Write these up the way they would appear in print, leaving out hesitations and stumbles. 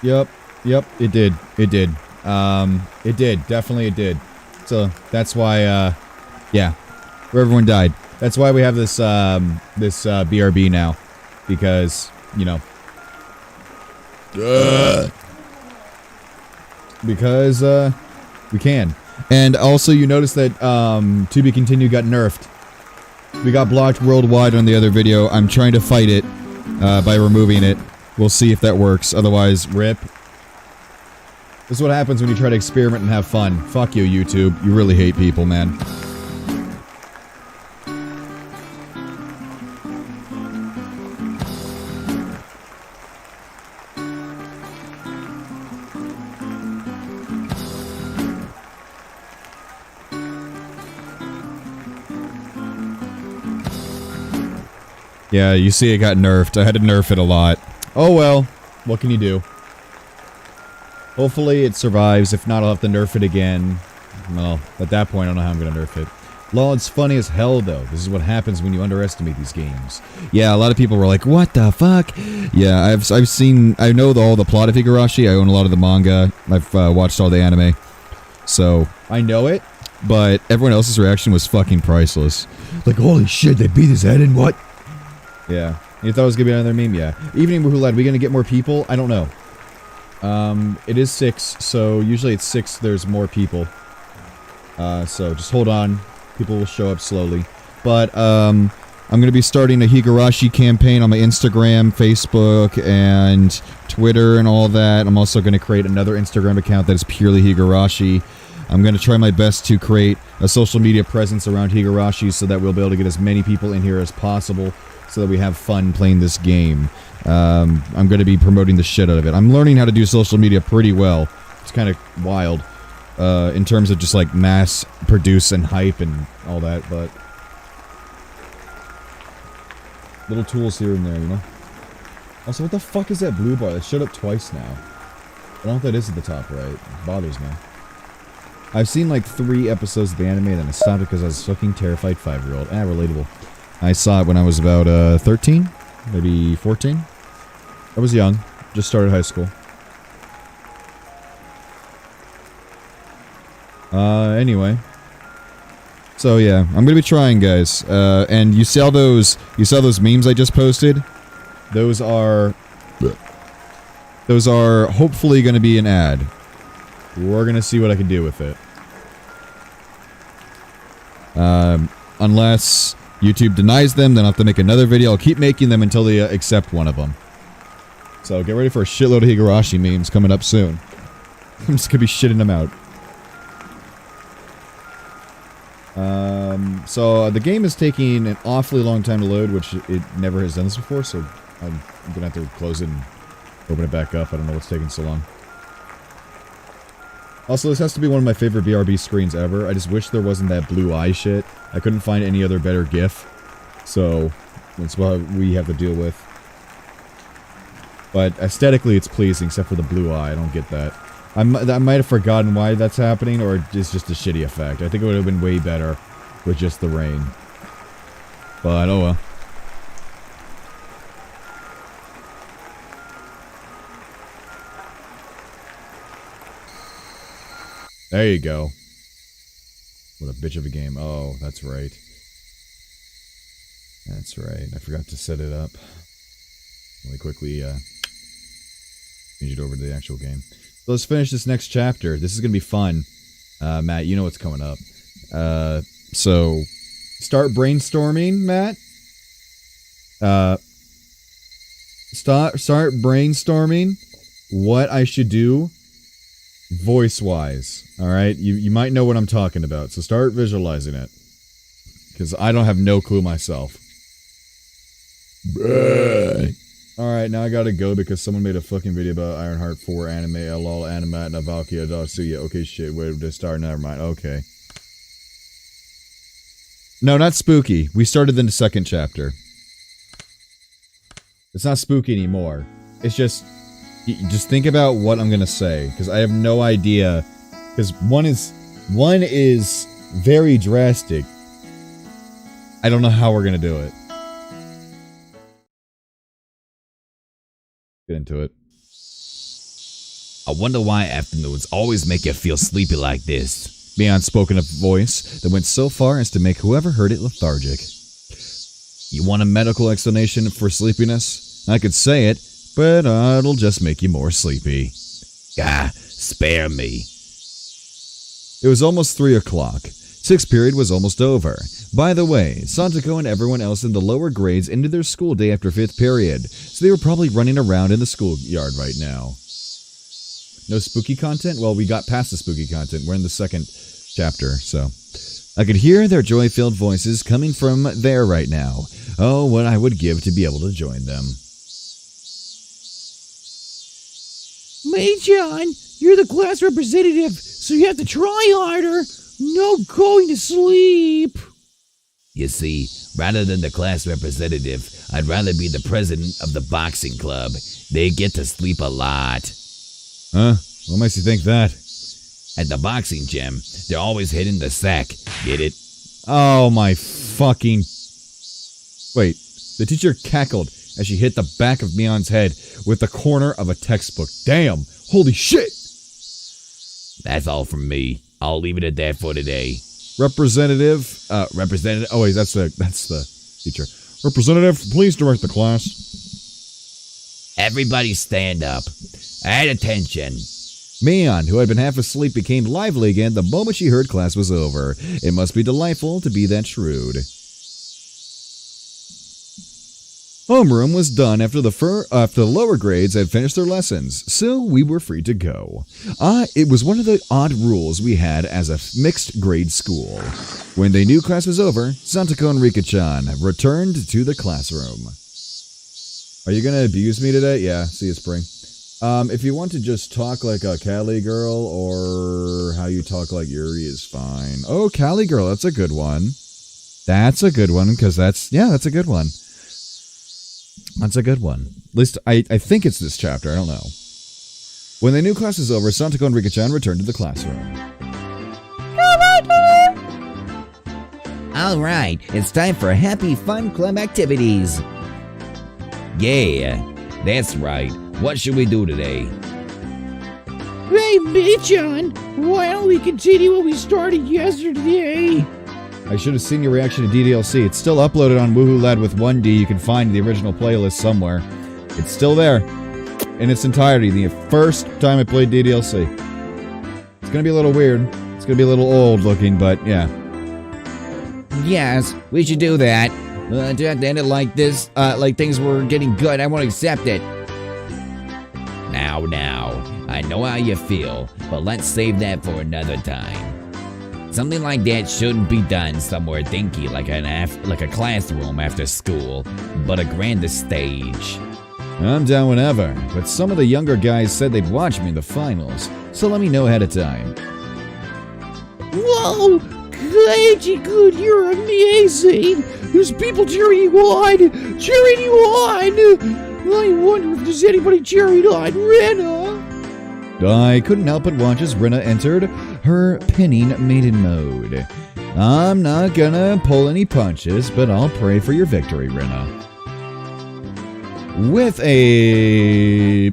Yep, it did. It did. Definitely it did. So, that's why, yeah. Where everyone died. That's why we have this, BRB now. Because, you know. Because, we can. And also, you notice that, To Be Continued got nerfed. We got blocked worldwide on the other video. I'm trying to fight it, by removing it. We'll see if that works. Otherwise, rip. This is what happens when you try to experiment and have fun. Fuck you, YouTube. You really hate people, man. Yeah, you see it got nerfed. I had to nerf it a lot. Oh well. What can you do? Hopefully it survives. If not, I'll have to nerf it again. Well, at that point, I don't know how I'm gonna nerf it. Lol, it's funny as hell, though. This is what happens when you underestimate these games. Yeah, a lot of people were like, what the fuck? Yeah, I've seen... I know all the plot of Higurashi. I own a lot of the manga. I've watched all the anime. So, I know it. But everyone else's reaction was fucking priceless. Like, holy shit, they beat his head in what? Yeah. You thought it was gonna be another meme? Yeah. Evening WOOHOOLAD, we gonna get more people? I don't know. It is 6, so usually it's 6, there's more people. So just hold on. People will show up slowly. But, I'm gonna be starting a Higurashi campaign on my Instagram, Facebook, and Twitter and all that. I'm also gonna create another Instagram account that is purely Higurashi. I'm gonna try my best to create a social media presence around Higurashi so that we'll be able to get as many people in here as possible so that we have fun playing this game. I'm gonna be promoting the shit out of it. I'm learning how to do social media pretty well. It's kind of wild. In terms of just like mass produce and hype and all that, but little tools here and there, you know? Also, what the fuck is that blue bar? That showed up twice now. I don't know if that is at the top right. It bothers me. I've seen like 3 episodes of the anime and then I stopped because I was a fucking terrified 5-year-old. Relatable. I saw it when I was about 13, maybe 14. I was young. Just started high school. Anyway. So yeah, I'm gonna be trying, guys. And you saw those memes I just posted? Those are hopefully gonna be an ad. We're gonna see what I can do with it. Unless YouTube denies them, then I'll have to make another video. I'll keep making them until they accept one of them. So get ready for a shitload of Higurashi memes coming up soon. I'm just gonna be shitting them out. So the game is taking an awfully long time to load, which it never has done this before, so I'm gonna have to close it and open it back up. I don't know what's taking so long. Also, this has to be one of my favorite BRB screens ever. I just wish there wasn't that blue eye shit. I couldn't find any other better GIF. So, that's what we have to deal with. But aesthetically, it's pleasing, except for the blue eye. I don't get that. I might have forgotten why that's happening, or it's just a shitty effect. I think it would have been way better with just the rain. But, oh well. There you go. What a bitch of a game. Oh, that's right. That's right. I forgot to set it up. Really quickly, change it over to the actual game. So let's finish this next chapter. This is gonna be fun. Matt, you know what's coming up. So, start brainstorming, Matt. Start brainstorming what I should do voice-wise. Alright? You might know what I'm talking about, so start visualizing it. Because I don't have no clue myself. Alright, now I gotta go because someone made a fucking video about Ironheart 4 anime, lol, animat, Navalkia, Dasuya. Okay, shit, where did I start? Never mind, okay. No, not spooky. We started in the second chapter. It's not spooky anymore. It's just think about what I'm gonna say, because I have no idea. Because one is very drastic. I don't know how we're gonna do it. Get into it. I wonder why afternoons always make you feel sleepy like this. Mion spoke in a voice that went so far as to make whoever heard it lethargic. You want a medical explanation for sleepiness? I could say it, but it'll just make you more sleepy. Spare me. It was almost 3 o'clock. 6th period was almost over. By the way, Santako and everyone else in the lower grades ended their school day after 5th period, so they were probably running around in the schoolyard right now. No spooky content? Well, we got past the spooky content. We're in the 2nd chapter, so. I could hear their joy-filled voices coming from there right now. Oh, what I would give to be able to join them. Mei-chan, you're the class representative, so you have to try harder. No going to sleep. You see, rather than the class representative, I'd rather be the president of the boxing club. They get to sleep a lot. Huh? What makes you think that? At the boxing gym, they're always hitting the sack. Get it? Oh my fucking... Wait, the teacher cackled as she hit the back of Mion's head with the corner of a textbook. Damn! Holy shit! That's all from me. I'll leave it at that for today. Representative... representative... Oh wait, that's the teacher. Representative, please direct the class. Everybody stand up. At attention. Mion, who had been half asleep, became lively again the moment she heard class was over. It must be delightful to be that shrewd. Homeroom was done after the lower grades had finished their lessons, so we were free to go. It was one of the odd rules we had as a mixed grade school. When they knew class was over, Santako and Rika-chan returned to the classroom. Are you gonna abuse me today? Yeah, see you, Spring. If you want to just talk like a Cali girl, or how you talk like Yuri is fine. Oh, Cali girl, that's a good one. That's a good one, because that's a good one. That's a good one. At least, I think it's this chapter, I don't know. When they knew class was over, Santako and Rika-chan returned to the classroom. Alright, it's time for Happy Fun Club activities. Yeah, that's right. What should we do today? Hey, Mei-chan, why don't we continue what we started yesterday? I should have seen your reaction to DDLC. It's still uploaded on WooHOOLAD with 1D. You can find the original playlist somewhere. It's still there in its entirety. The first time I played DDLC. It's going to be a little weird. It's going to be a little old looking, but yeah. Yes, we should do that. Do you have to end it like this? Like things were getting good. I won't accept it. Now, I know how you feel, but let's save that for another time. Something like that shouldn't be done somewhere dinky like a classroom after school, but a grander stage. I'm down whenever, but some of the younger guys said they'd watch me in the finals, so let me know ahead of time. Whoa! Good, you're amazing! There's people cheering you on! Cheering you on! I wonder if there's anybody cheering on Rena! I couldn't help but watch as Rena entered her pinning maiden mode. I'm not gonna pull any punches, but I'll pray for your victory, Rena. With a...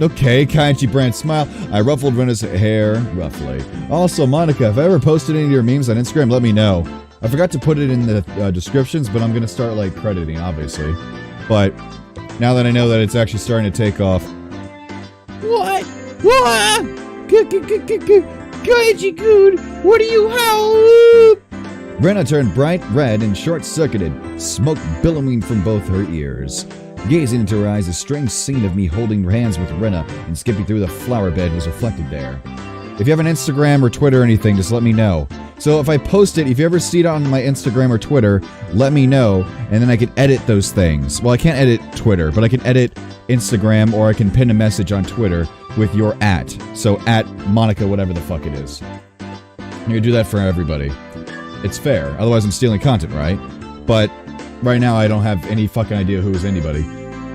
Okay, Kaiji brand smile. I ruffled Rena's hair roughly. Also, Monica, if I ever posted any of your memes on Instagram, let me know. I forgot to put it in the descriptions, but I'm going to start, like, crediting, obviously. But now that I know that it's actually starting to take off. What? Kaiji-kun, what are you howling? Rena turned bright red and short-circuited, smoke billowing from both her ears. Gazing into her eyes, a strange scene of me holding hands with Rena and skipping through the flower bed was reflected there. If you have an Instagram or Twitter or anything, just let me know. So if I post it, if you ever see it on my Instagram or Twitter, let me know, and then I can edit those things. Well, I can't edit Twitter, but I can edit Instagram, or I can pin a message on Twitter with your @. So @Monica, whatever the fuck it is. You can do that for everybody. It's fair. Otherwise, I'm stealing content, right? But right now, I don't have any fucking idea who is anybody.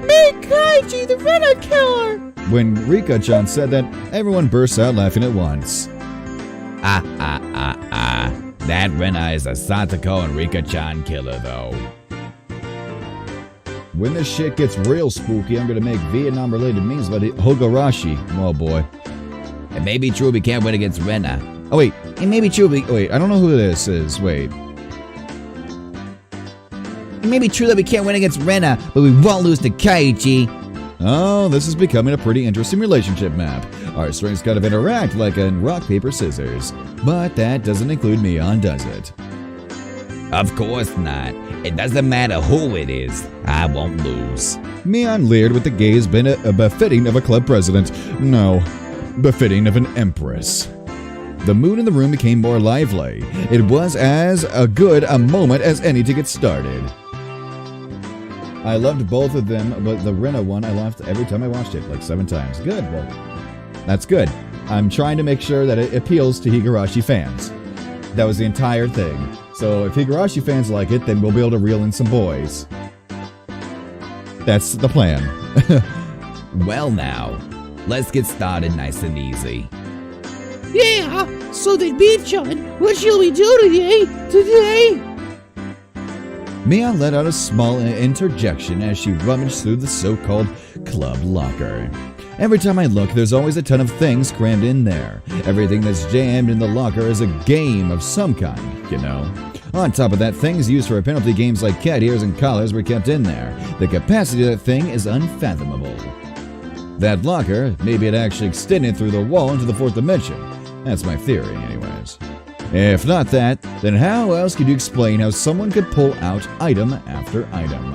Make Kaiji the Rena killer! When Rika-chan said that, everyone burst out laughing at once. That Rena is a Satoko and Rika-chan killer, though. When this shit gets real spooky, I'm gonna make Vietnam-related memes about Higurashi. Oh boy. It may be true we can't win against Rena. Oh wait, it may be true. Wait, I don't know who this is. Wait. It may be true that we can't win against Rena, but we won't lose to Kaiichi. Oh, this is becoming a pretty interesting relationship map. Our strings kind of interact like in rock, paper, scissors. But that doesn't include Mion, does it? Of course not. It doesn't matter who it is. I won't lose. Mion leered with the gaze befitting of a club president. No, befitting of an empress. The mood in the room became more lively. It was as good a moment as any to get started. I loved both of them, but the Rena one I laughed every time I watched it, like 7 times. Good, well, that's good. I'm trying to make sure that it appeals to Higurashi fans. That was the entire thing. So if Higurashi fans like it, then we'll be able to reel in some boys. That's the plan. Well now, let's get started nice and easy. Yeah, so then Beef-chan, what shall we do today? Mion let out a small interjection as she rummaged through the so-called club locker. Every time I look, there's always a ton of things crammed in there. Everything that's jammed in the locker is a game of some kind, you know. On top of that, things used for penalty games like cat ears and collars were kept in there. The capacity of that thing is unfathomable. That locker, maybe it actually extended through the wall into the 4th dimension. That's my theory, anyways. If not that, then how else could you explain how someone could pull out item after item?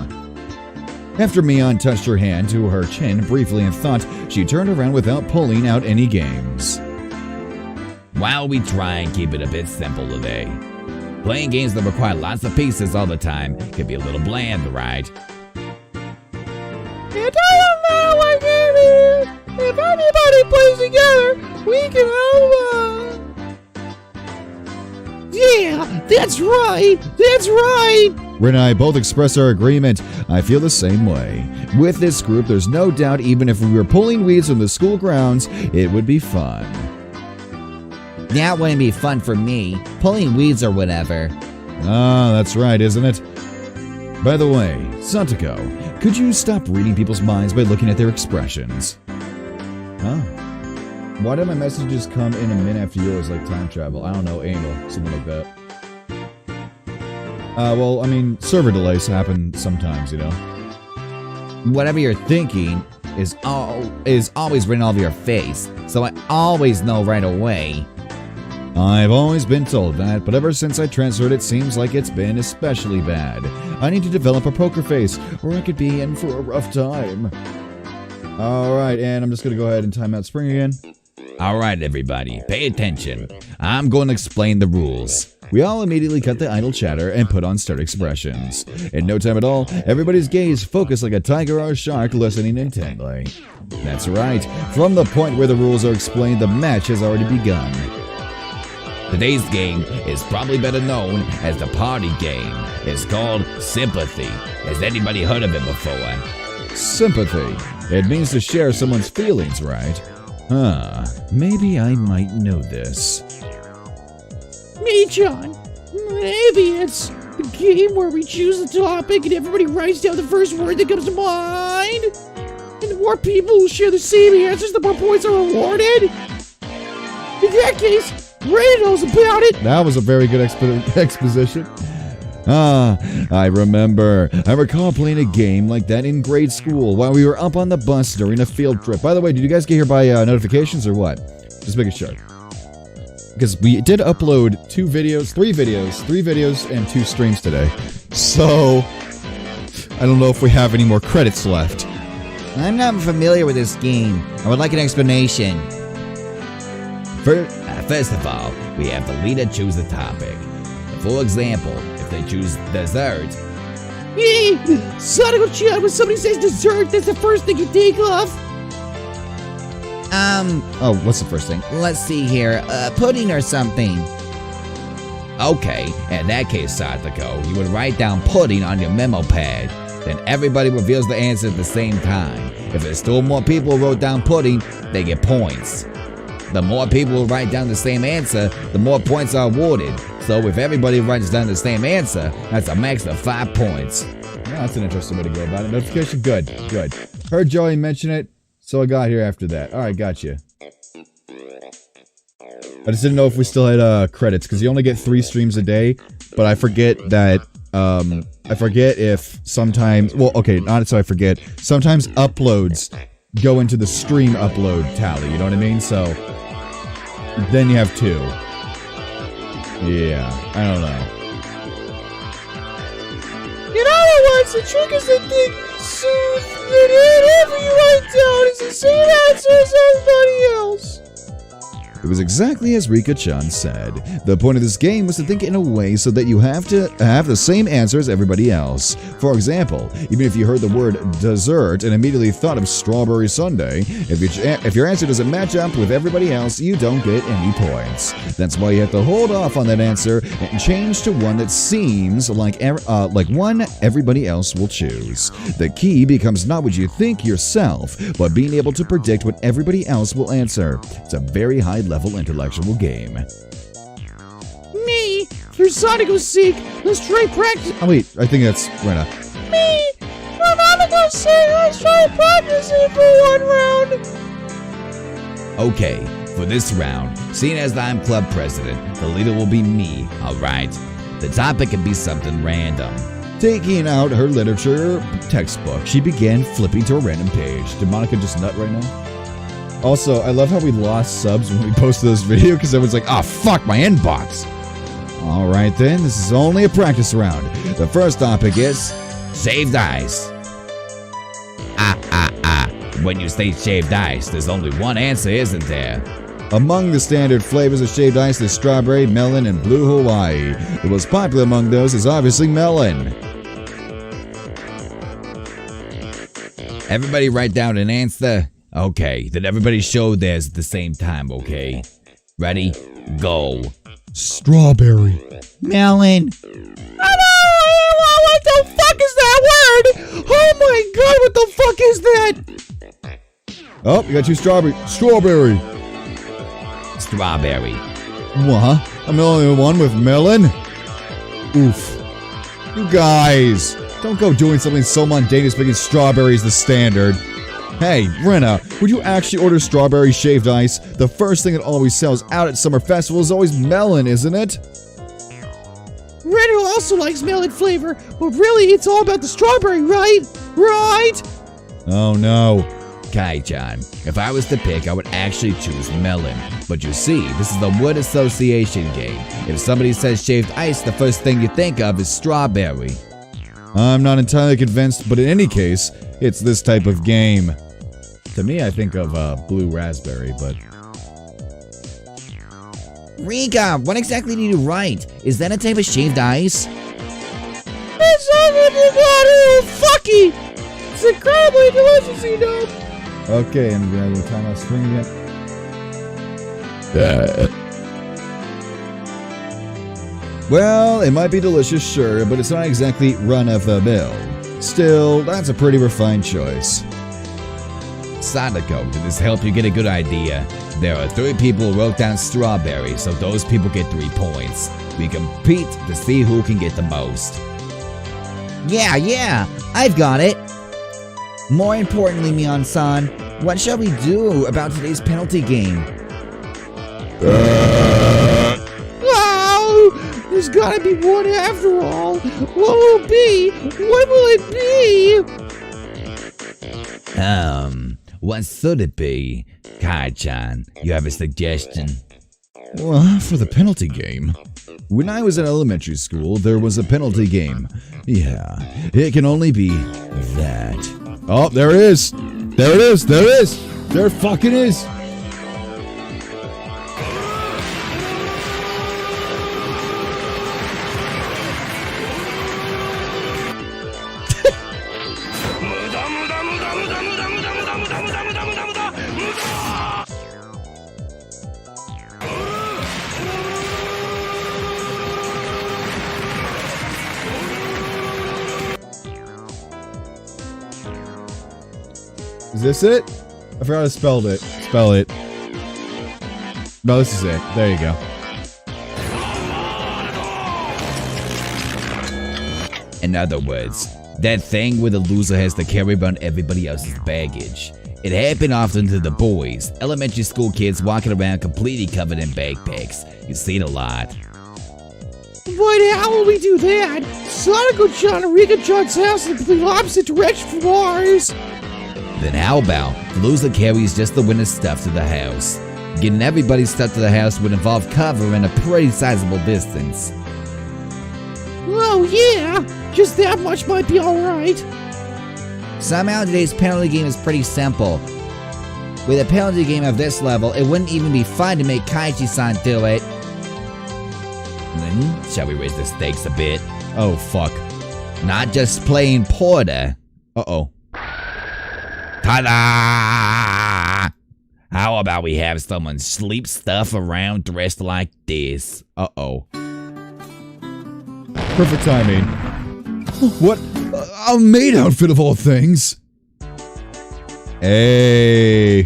After Mion touched her hand to her chin briefly in thought, she turned around without pulling out any games. Why don't we try and keep it a bit simple today? Playing games that require lots of pieces all the time can be a little bland, right? It doesn't matter what game it is. If everybody plays together, we can have fun. Yeah, that's right. Ren and I both express our agreement. I feel the same way. With this group, there's no doubt even if we were pulling weeds from the school grounds, it would be fun. That wouldn't be fun for me. Pulling weeds or whatever. Ah, that's right, isn't it? By the way, Santako, could you stop reading people's minds by looking at their expressions? Huh? Why did my messages come in a minute after yours like time travel? I don't know, anal, something like that. Well, I mean, server delays happen sometimes, you know. Whatever you're thinking is always written all over your face, so I always know right away. I've always been told that, but ever since I transferred it seems like it's been especially bad. I need to develop a poker face, or I could be in for a rough time. Alright, and I'm just gonna go ahead and time out spring again. Alright everybody, pay attention. I'm going to explain the rules. We all immediately cut the idle chatter and put on stern expressions. In no time at all, everybody's gaze focused like a tiger or a shark listening intently. That's right, from the point where the rules are explained, the match has already begun. Today's game is probably better known as the party game. It's called Sympathy. Has anybody heard of it before? Sympathy. It means to share someone's feelings, right? Huh, maybe I might know this. Me, John. Maybe it's the game where we choose the topic and everybody writes down the first word that comes to mind. And the more people who share the same answers, the more points are awarded. In that case, Ray knows about it. That was a very good exposition. Ah, I remember. I recall playing a game like that in grade school while we were up on the bus during a field trip. By the way, did you guys get here by notifications or what? Just making sure. Because we did upload 3 videos and 2 streams today. So, I don't know if we have any more credits left. I'm not familiar with this game. I would like an explanation. First of all, we have the leader choose the topic. For example, if they choose dessert. Hey, Sonic-chan, when somebody says dessert, that's the first thing you think of. Oh, what's the first thing? Let's see here, pudding or something. Okay, in that case, Satoko, you would write down pudding on your memo pad. Then everybody reveals the answer at the same time. If there's still more people who wrote down pudding, they get points. The more people who write down the same answer, the more points are awarded. So if everybody writes down the same answer, that's a max of 5 points. That's an interesting way to go about it. Notification, good, good. Heard Joey mention it, so I got here after that. Alright, gotcha. I just didn't know if we still had credits, because you only get 3 streams a day, but I forget that, I forget if sometimes, well, okay, not so I forget, sometimes uploads go into the stream upload tally, you know what I mean? So, then you have 2. Yeah, I don't know. In other words, the trick is that whatever you write down is the same answer as everybody else. It was exactly as Rika-chan said. The point of this game was to think in a way so that you have to have the same answer as everybody else. For example, even if you heard the word dessert and immediately thought of strawberry sundae, if your answer doesn't match up with everybody else, you don't get any points. That's why you have to hold off on that answer and change to one that seems like one everybody else will choose. The key becomes not what you think yourself, but being able to predict what everybody else will answer. It's a very high-level intellectual game. Me, for Sonic was sick. Let's try practice. Oh wait, I think that's Rena. Me, I'm not gonna say let's try practicing for one round. Okay, for this round, seeing as I'm club president, the leader will be me, alright? The topic can be something random. Taking out her literature textbook, she began flipping to a random page. Did Monica just nut right now? Also, I love how we lost subs when we posted this video because everyone's like, ah, fuck my inbox. Alright then, this is only a practice round. The first topic is shaved ice. When you say shaved ice, there's only one answer, isn't there? among the standard flavors of shaved ice, there's strawberry, melon, and blue Hawaii. The most popular among those is obviously melon. Everybody write down an answer? Okay, then everybody show theirs at the same time, okay? Ready? Go. Strawberry. Melon. What the fuck is that word? Oh my god, what the fuck is that? Oh, you got two strawberry. Strawberry. Strawberry. What? I'm the only one with melon? Oof. You guys, don't go doing something so mundane as making strawberries the standard. Hey, Rena, would you actually order strawberry shaved ice? The first thing that always sells out at summer festival is always melon, isn't it? Rena also likes melon flavor, but really it's all about the strawberry, right? Right? Oh no. Kai-chan, if I was to pick, I would actually choose melon. But you see, this is the word association game. If somebody says shaved ice, the first thing you think of is strawberry. I'm not entirely convinced, but in any case, it's this type of game. To me, I think of blue raspberry, but... Rika, what exactly did you write? Is that a type of shaved ice? It's something you got here, fucky! It's incredibly delicious, you know? Okay, and we're gonna time out string again. Well, it might be delicious, sure, but it's not exactly run-of-the-mill. Still, that's a pretty refined choice. Sadako, did this help you get a good idea? There are 3 people who wrote down strawberry, so those people get 3 points. We compete to see who can get the most. Yeah, I've got it. More importantly, Mion-san, what shall we do about today's penalty game? Oh, there's gotta be one after all. What will it be? What will it be? What should it be? Kai-chan, you have a suggestion? Well, for the penalty game. When I was in elementary school, there was a penalty game. Yeah, it can only be that. Oh, there it is! There it is! There it is! There it fucking is! Is this it? I forgot to spell it. Spell it. No, this is it. There you go. In other words, That thing where the loser has to carry around everybody else's baggage. It happened often to the boys, elementary school kids walking around completely covered in backpacks. You see it a lot. But how will we do that? Sonic will John and Rika John's house in the complete opposite direction from ours. Then how about the loser carries just the winner's stuff to the house? Getting everybody's stuff to the house would involve covering a pretty sizable distance. Oh yeah, just that much might be alright. Somehow today's penalty game is pretty simple. With a penalty game of this level, it wouldn't even be fun to make Kaiji-san do it. Then, shall we raise the stakes a bit? Oh, fuck. Not just playing Porter. Uh-oh. Ta-da! How about we have someone sleep stuff around dressed like this? Uh-oh. Perfect timing. What? A maid outfit of all things. Hey.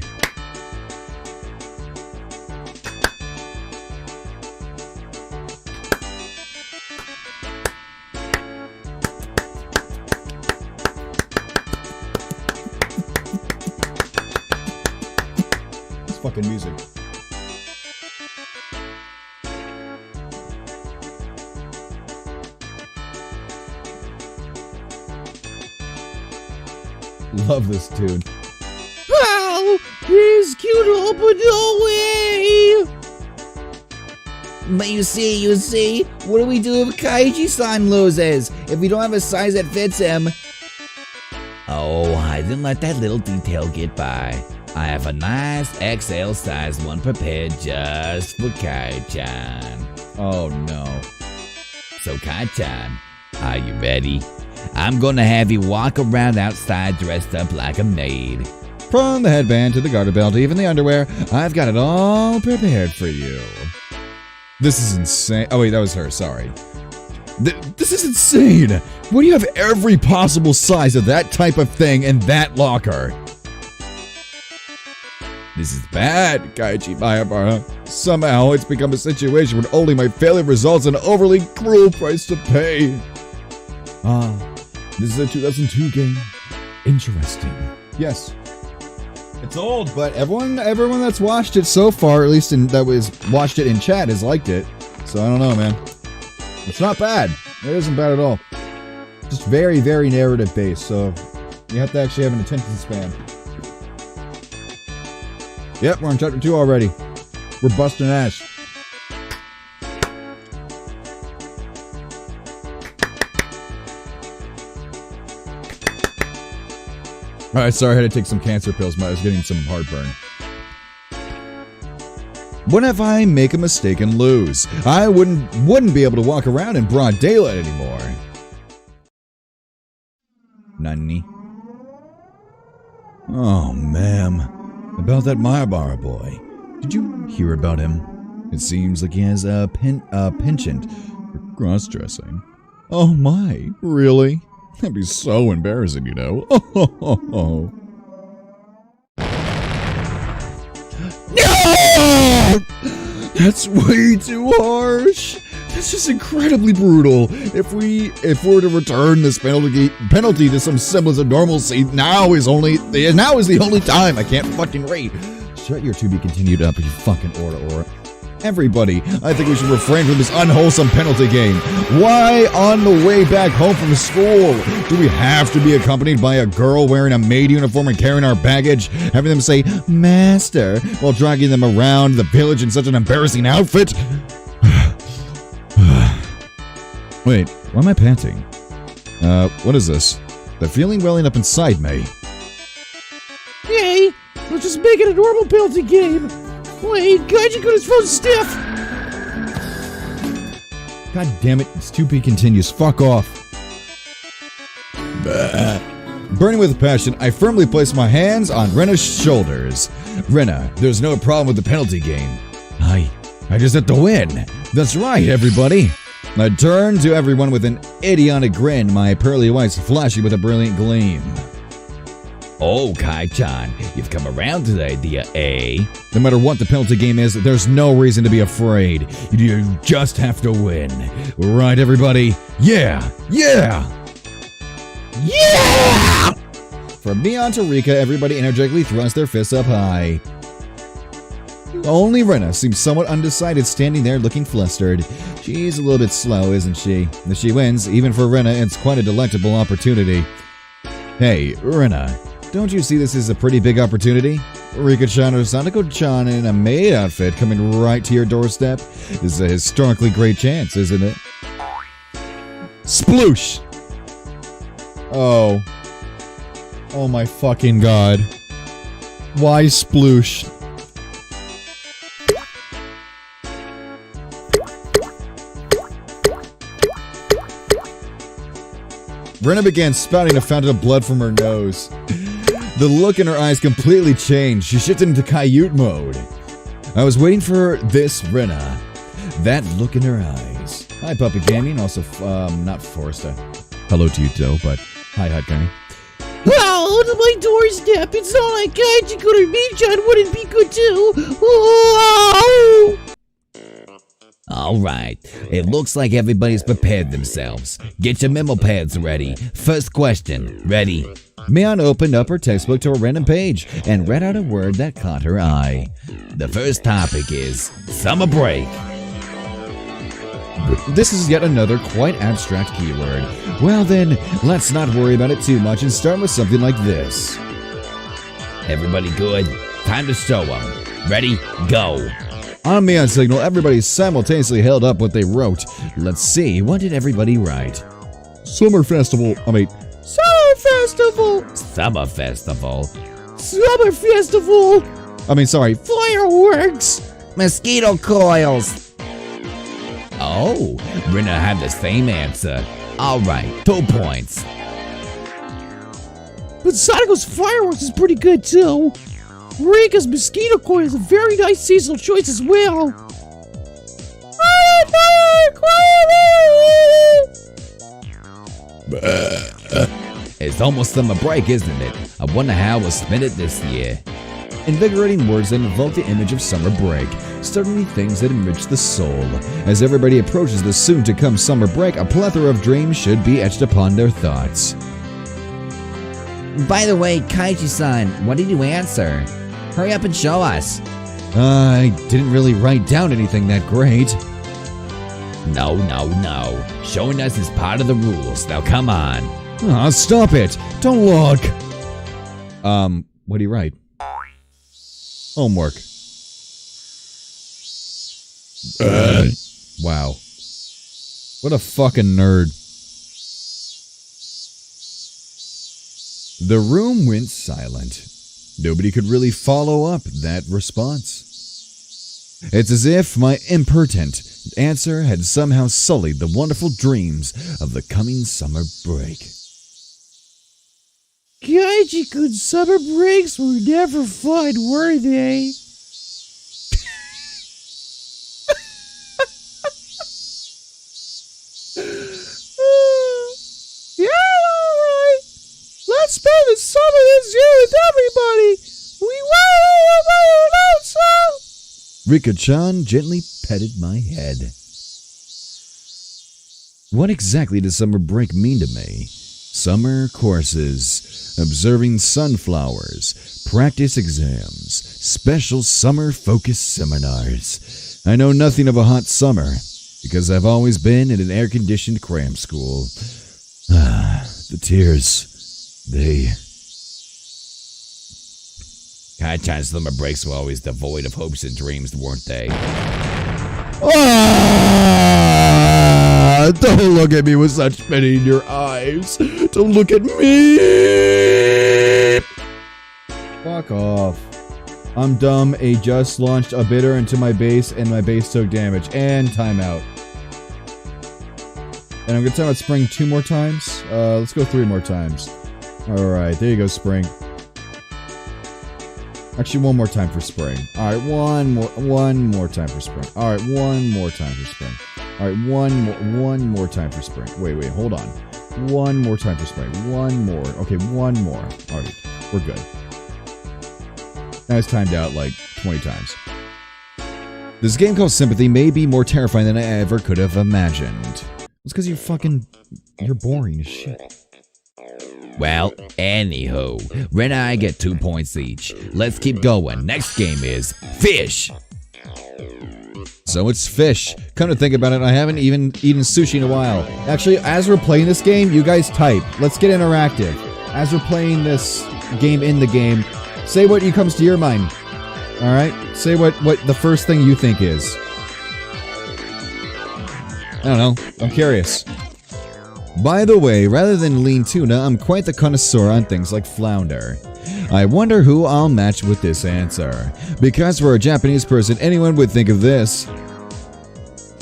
It's fucking music. Love this tune. Wow, he's cute, but no way. But you see, what do we do if Kaiji-san loses? If we don't have a size that fits him? Oh, I didn't let that little detail get by. I have a nice XL size one prepared just for Kai-chan. Oh no. So Kai-chan, are you ready? I'm gonna have you walk around outside dressed up like a maid. From the headband to the garter belt, even the underwear, I've got it all prepared for you. This is insane. Oh wait, that was her, sorry. This is insane! What do you have every possible size of that type of thing in that locker? This is bad, Kaiji Mayabara. Somehow it's become a situation where only my failure results in an overly cruel price to pay. This is a 2002 game. Interesting. Yes. It's old, but everyone that's watched it so far, at least watched it in chat, has liked it. So I don't know, man. It's not bad. It isn't bad at all. Just very, very narrative based, so you have to actually have an attention span. Yep, we're on chapter 2 already. We're busting ass. Alright, sorry, I had to take some cancer pills, but I was getting some heartburn. What if I make a mistake and lose? I wouldn't be able to walk around in broad daylight anymore. Nani? Oh, ma'am. About that Mayabara boy. Did you hear about him? It seems like he has a penchant for cross-dressing. Oh my, really? That'd be so embarrassing, you know. Oh. No! That's way too harsh. That's just incredibly brutal. If we're to return this penalty to some semblance of normalcy, now is the only time. I can't fucking wait. Shut your to be continued up, you fucking or. Everybody, I think we should refrain from this unwholesome penalty game. Why, on the way back home from school, do we have to be accompanied by a girl wearing a maid uniform and carrying our baggage, having them say, "Master," while dragging them around the village in such an embarrassing outfit? Wait, why am I panting? What is this? The feeling welling up inside me. Hey, we're just making a normal penalty game. Wait, Kaiji got his phone stiff. God damn it, it's to be continues. Fuck off. Bah. Burning with passion, I firmly place my hands on Rena's shoulders. Rena, there's no problem with the penalty game. I just have to win. That's right, everybody. I turn to everyone with an idiotic grin, my pearly whites flashing with a brilliant gleam. Oh, Kai-chan, you've come around to the idea, eh? No matter what the penalty game is, there's no reason to be afraid. You just have to win. Right, everybody? Yeah! Yeah! From Neon to Rika, everybody energetically thrusts their fists up high. Only Rena seems somewhat undecided, standing there looking flustered. She's a little bit slow, isn't she? If she wins, even for Rena, it's quite a delectable opportunity. Hey, Rena, don't you see this as a pretty big opportunity? Rika-chan or Sanako-chan in a maid outfit coming right to your doorstep is a historically great chance, isn't it? Sploosh! Oh. Oh my fucking god. Why sploosh? Rena began spouting a fountain of blood from her nose. The look in her eyes completely changed. She shifted into coyote mode. I was waiting for this Rena. That look in her eyes. Hi, Puppy Gaming. Also, not Forrest. Hello to you, Joe, but hi, Higurashi. Wow, on my doorstep. It's not like Kaijikun or Michan wouldn't be good too. Whoa! Alright, it looks like everybody's prepared themselves. Get your memo pads ready. First question, ready? Mion opened up her textbook to a random page and read out a word that caught her eye. The first topic is summer break. This is yet another quite abstract keyword. Well then, let's not worry about it too much and start with something like this. Everybody good? Time to show them. Ready? Go. On Mion signal, everybody simultaneously held up what they wrote. Let's see, what did everybody write? Summer festival. Summer festival. Summer festival. Summer festival. Sorry. Fireworks. Mosquito coils. Oh, Rena had the same answer. Alright, 2 points. But Sadako's fireworks is pretty good too. Rika's mosquito coil is a very nice seasonal choice as well. It's almost summer break, isn't it? I wonder how we'll spend it this year. Invigorating words that invoke the image of summer break. Certainly things that enrich the soul. As everybody approaches the soon-to-come summer break, a plethora of dreams should be etched upon their thoughts. By the way, Kaiji-san, what did you answer? Hurry up and show us. I didn't really write down anything that great. No. Showing us is part of the rules. Now come on. Aw, stop it! Don't look! What do you write? Homework. Wow. What a fucking nerd. The room went silent. Nobody could really follow up that response. It's as if my impertinent answer had somehow sullied the wonderful dreams of the coming summer break. Kaijikun summer breaks were never fun, were they? Yeah, alright. Let's spend the summer this year with everybody. We want so. Rika-chan gently petted my head. What exactly does summer break mean to me? Summer courses, observing sunflowers, practice exams, special summer-focused seminars. I know nothing of a hot summer, because I've always been in an air-conditioned cram school. The tears, they... Kai-chan's summer breaks were always devoid of hopes and dreams, weren't they? Don't look at me with such pity in your eyes. Don't look at me. Fuck off. I'm dumb. A just launched a bitter into my base, and my base took damage. And timeout. And I'm gonna time out Spring 2 more times. Let's go 3 more times. Alright, there you go, Spring. Actually, 1 more time for Spring. Alright, one more time for Spring. Alright, 1 more time for Spring. Alright, one more time for Spring. Wait, hold on. 1 more time for Spring. 1 more. Okay, 1 more. Alright, we're good. Now it's timed out like 20 times. This game called Sympathy may be more terrifying than I ever could have imagined. It's because you're boring as shit. Well, anywho, Ren and I get 2 points each. Let's keep going. Next game is Fish. So it's fish. Come to think about it, I haven't even eaten sushi in a while. Actually, as we're playing this game, you guys type. Let's get interactive. As we're playing this game in the game, say what comes to your mind. Alright? Say what the first thing you think is. I don't know. I'm curious. By the way, rather than lean tuna, I'm quite the connoisseur on things like flounder. I wonder who I'll match with this answer. Because for a Japanese person, anyone would think of this.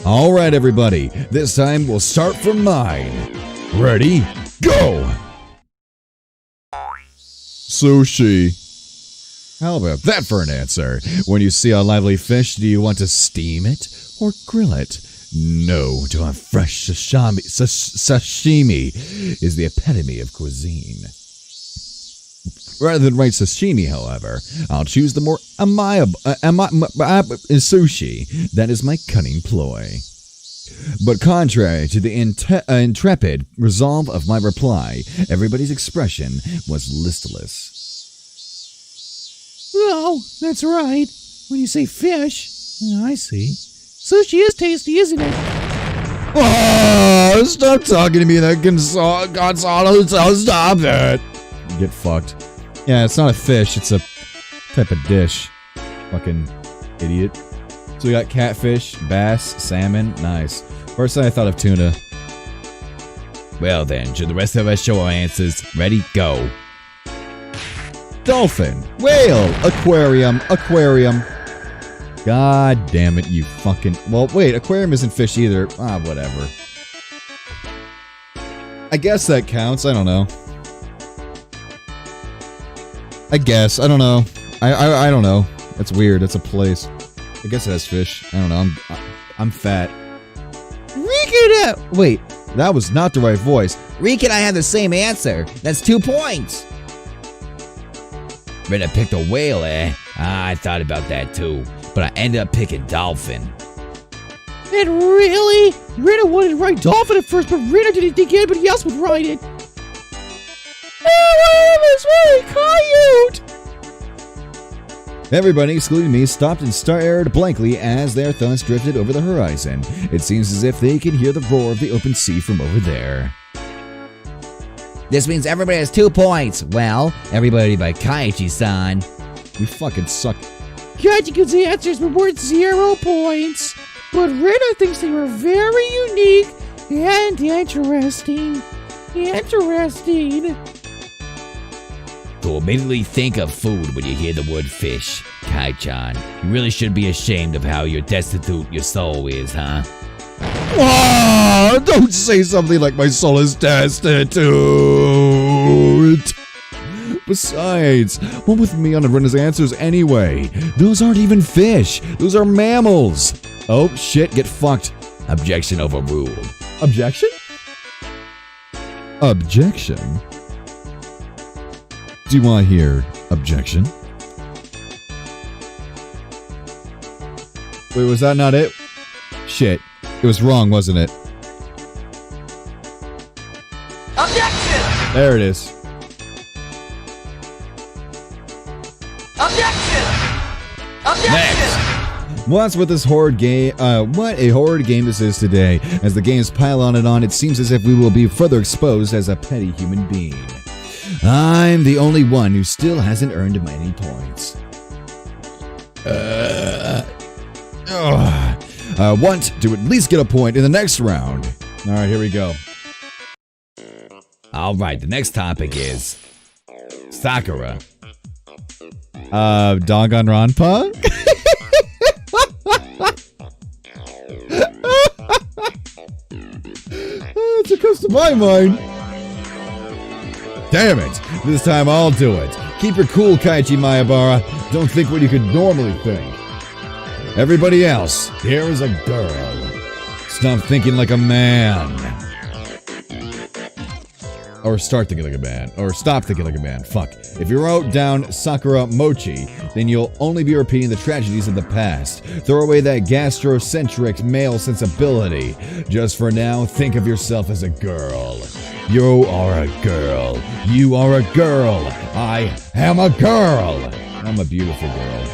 Alright everybody, this time we'll start from mine. Ready? Go! Sushi. How about that for an answer? When you see a lively fish, do you want to steam it or grill it? No, to have fresh sashimi is the epitome of cuisine. Rather than write sashimi, however, I'll choose the more sushi. That is my cunning ploy. But contrary to the intrepid resolve of my reply, everybody's expression was listless. Oh, that's right. When you say fish, I see. Sushi is tasty, isn't it? Oh, stop talking to me that Gonzalo. Stop that. Get fucked. Yeah, it's not a fish. It's a type of dish. Fucking idiot. So we got catfish, bass, salmon. Nice. First thing I thought of tuna. Well then, should the rest of us show our answers? Ready? Go. Dolphin, whale, aquarium. God damn it, you fucking... Well, wait, aquarium isn't fish either. Ah, whatever. I guess that counts. I don't know. I guess. I don't know. I don't know. That's weird. That's a place. I guess it has fish. I don't know. I'm fat. Rika! Wait, that was not the right voice. Reek and I have the same answer. That's 2 points. Ren picked a whale, eh? I thought about that too, but I ended up picking dolphin. And really? Rita wanted to write dolphin at first, but Rita didn't think anybody else would write it. Oh, it's very cute! Everybody, excluding me, stopped and stared blankly as their thoughts drifted over the horizon. It seems as if they could hear the roar of the open sea from over there. This means everybody has 2 points. Well, everybody but Kaiichi-san. We fucking suck. Kaiji gives the answers but worth 0 points. But Rita thinks they were very unique and interesting. So immediately think of food when you hear the word fish. Kai-chan, you really should be ashamed of how destitute your soul is, huh? Oh, don't say something like my soul is destitute. Besides, what with me on Rena's answers anyway? Those aren't even fish. Those are mammals. Oh, shit, get fucked. Objection overruled. Objection? Objection? Do you want to hear objection? Wait, was that not it? Shit. It was wrong, wasn't it? Objection! There it is. Objection! Objection! Next! What's with this horrid game? What a horrid game this is today. As the games pile on and on, it seems as if we will be further exposed as a petty human being. I'm the only one who still hasn't earned many points. I want to at least get a point in the next round. Alright, here we go. Alright, the next topic is Sakura. Danganronpa? That's what comes to my mind. Damn it! This time I'll do it. Keep your cool, Kaiichi Maebara. Don't think what you could normally think. Everybody else, here is a girl. Stop thinking like a man. Or start thinking like a man. Or stop thinking like a man. Fuck. If you wrote down Sakura Mochi, then you'll only be repeating the tragedies of the past. Throw away that gastrocentric male sensibility. Just for now, think of yourself as a girl. You are a girl. You are a girl. I am a girl. I'm a beautiful girl.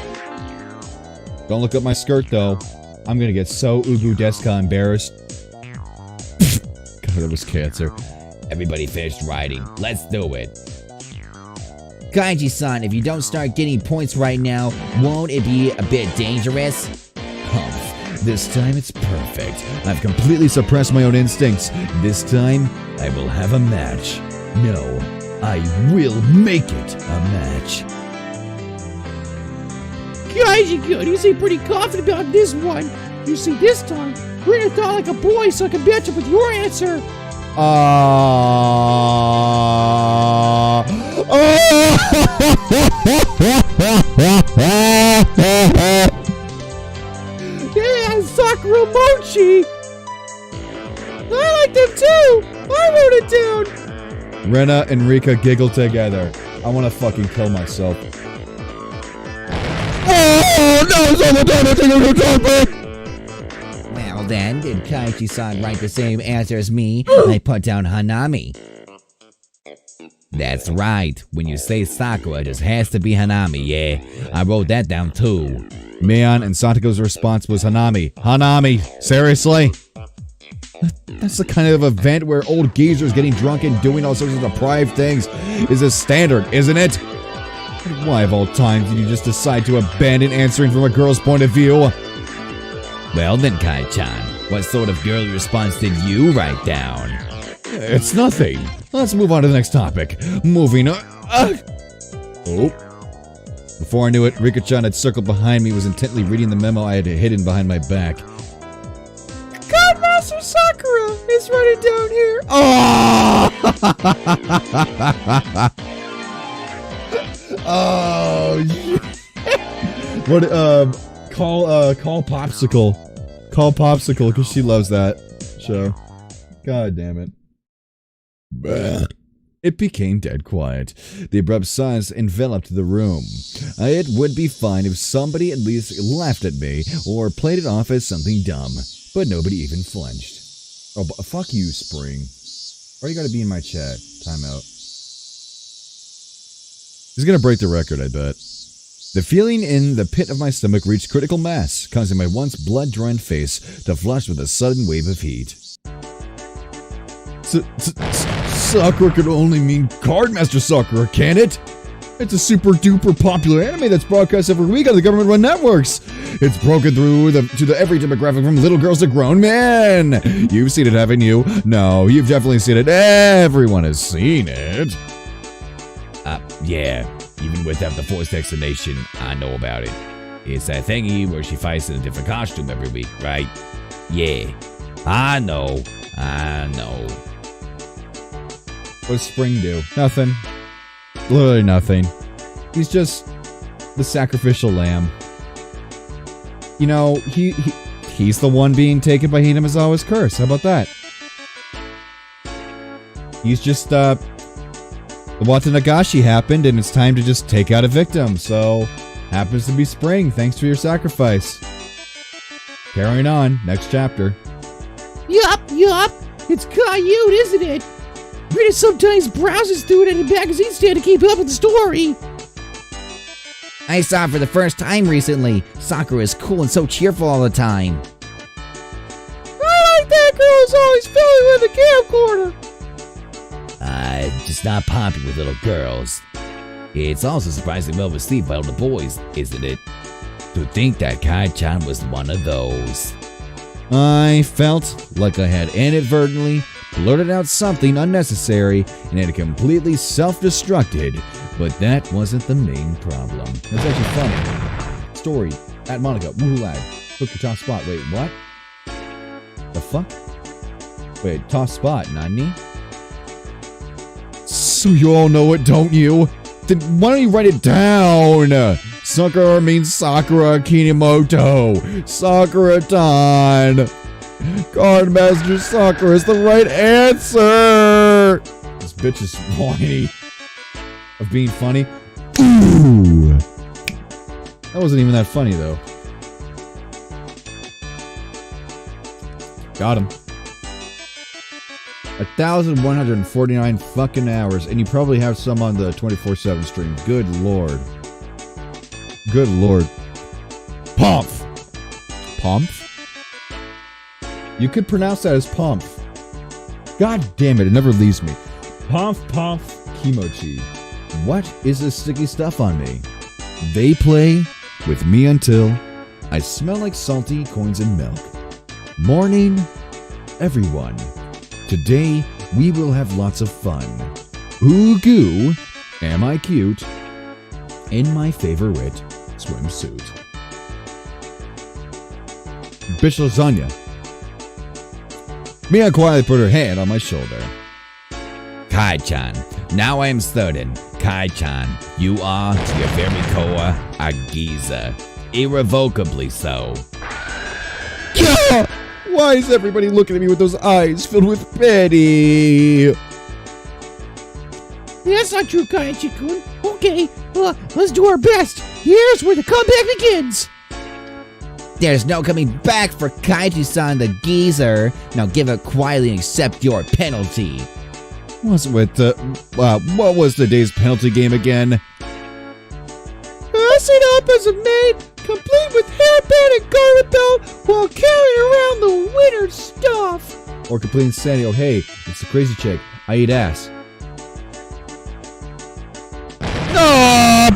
Don't look up my skirt, though. I'm gonna get so Ugu Deska embarrassed. God, that was cancer. Everybody finished riding. Let's do it. Kaiji-san, if you don't start getting points right now, won't it be a bit dangerous? Humph. This time it's perfect. I've completely suppressed my own instincts. This time, I will have a match. No, I will make it a match. Kaiji-kun, you seem pretty confident about this one. You see, this time, we're gonna talk like a boy so I can match up with your answer. Yeah, Sakura Mochi. I like them too. I wrote it down. Rena and Rika giggle together. I want to fucking kill myself. Well then, did Kaiji-san write the same answer as me? I put down Hanami. That's right. When you say Sakura, it just has to be Hanami, yeah. I wrote that down too. Mion and Satoko's response was Hanami. Hanami! Seriously? That's the kind of event where old geezers getting drunk and doing all sorts of deprived things is a standard, isn't it? Why of all times did you just decide to abandon answering from a girl's point of view? Well then, Kai-chan, what sort of girly response did you write down? It's nothing. Let's move on to the next topic. Moving on. Oh. Before I knew it, Rika-chan had circled behind me, was intently reading the memo I had hidden behind my back. Godmaster Sakura is writing down here. Oh, yeah. What, call Popsicle. Call Popsicle, because she loves that show. God damn it. Bah. It became dead quiet. The abrupt silence enveloped the room. It would be fine if somebody at least laughed at me, or played it off as something dumb. But nobody even flinched. Oh, fuck you, Spring. Why you gotta be in my chat? Timeout. He's gonna break the record, I bet. The feeling in the pit of my stomach reached critical mass, causing my once blood-drenched face to flush with a sudden wave of heat. Sakura could only mean Cardmaster Sakura, can it? It's a super-duper popular anime that's broadcast every week on the government-run networks. It's broken through to every demographic from little girls to grown men. You've seen it, haven't you? No, you've definitely seen it. Everyone has seen it. Yeah. Even without the forced explanation, I know about it. It's that thingy where she fights in a different costume every week, right? Yeah. I know. What does Spring do? Nothing. Literally nothing. He's just the sacrificial lamb. You know, he's the one being taken by Hinamizawa's curse. How about that? He's just, the Watanagashi happened, and it's time to just take out a victim, so happens to be Spring, thanks for your sacrifice. Carrying on, next chapter. Yup. It's Caillou, isn't it? Rita sometimes browses through it at a magazine stand to keep up with the story. I saw it for the first time recently. Sakura is cool and so cheerful all the time. I like that girl's always filling with a camcorder. Just not popular with little girls. It's also surprisingly well received by all the boys, isn't it? To think that Kai-chan was one of those. I felt like I had inadvertently blurted out something unnecessary and had completely self-destructed, but that wasn't the main problem. That's actually funny. Story, at Monica, WOOHOOLAD, book your top spot. Wait, what? The fuck? Wait, top spot, Nani? So you all know it, don't you? Then why don't you write it down? Sakura means Sakura Kinimoto. Sakura-tan. Cardmaster Sakura is the right answer! This bitch is whiny. Of being funny. Ooh. That wasn't even that funny, though. Got him. 1,149 fucking hours, and you probably have some on the 24/7 stream. Good lord. Good lord. Pomf. Pomf? You could pronounce that as Pomf. God damn it never leaves me. Pomf, Pomf, Kimochi. What is this sticky stuff on me? They play with me until I smell like salty coins and milk. Morning, everyone. Today, we will have lots of fun. Ooh goo, am I cute? In my favorite swimsuit. Bitch lasagna. Mia quietly put her hand on my shoulder. Kai-chan, now I am certain, Kai-chan, you are, to your very core, a geezer. Irrevocably so. Yeah! Why is everybody looking at me with those eyes filled with pity? That's not true, Kaiji-kun. Okay, let's do our best. Here's where the comeback begins. There's no coming back for Kaiji-san the geezer. Now give it quietly and accept your penalty. What was the day's penalty game again? Dressing up as a maid, complete with hairband and garter belt, while carrying around the winter stuff. Or complete insanity. Oh hey, it's the crazy chick. I eat ass. No!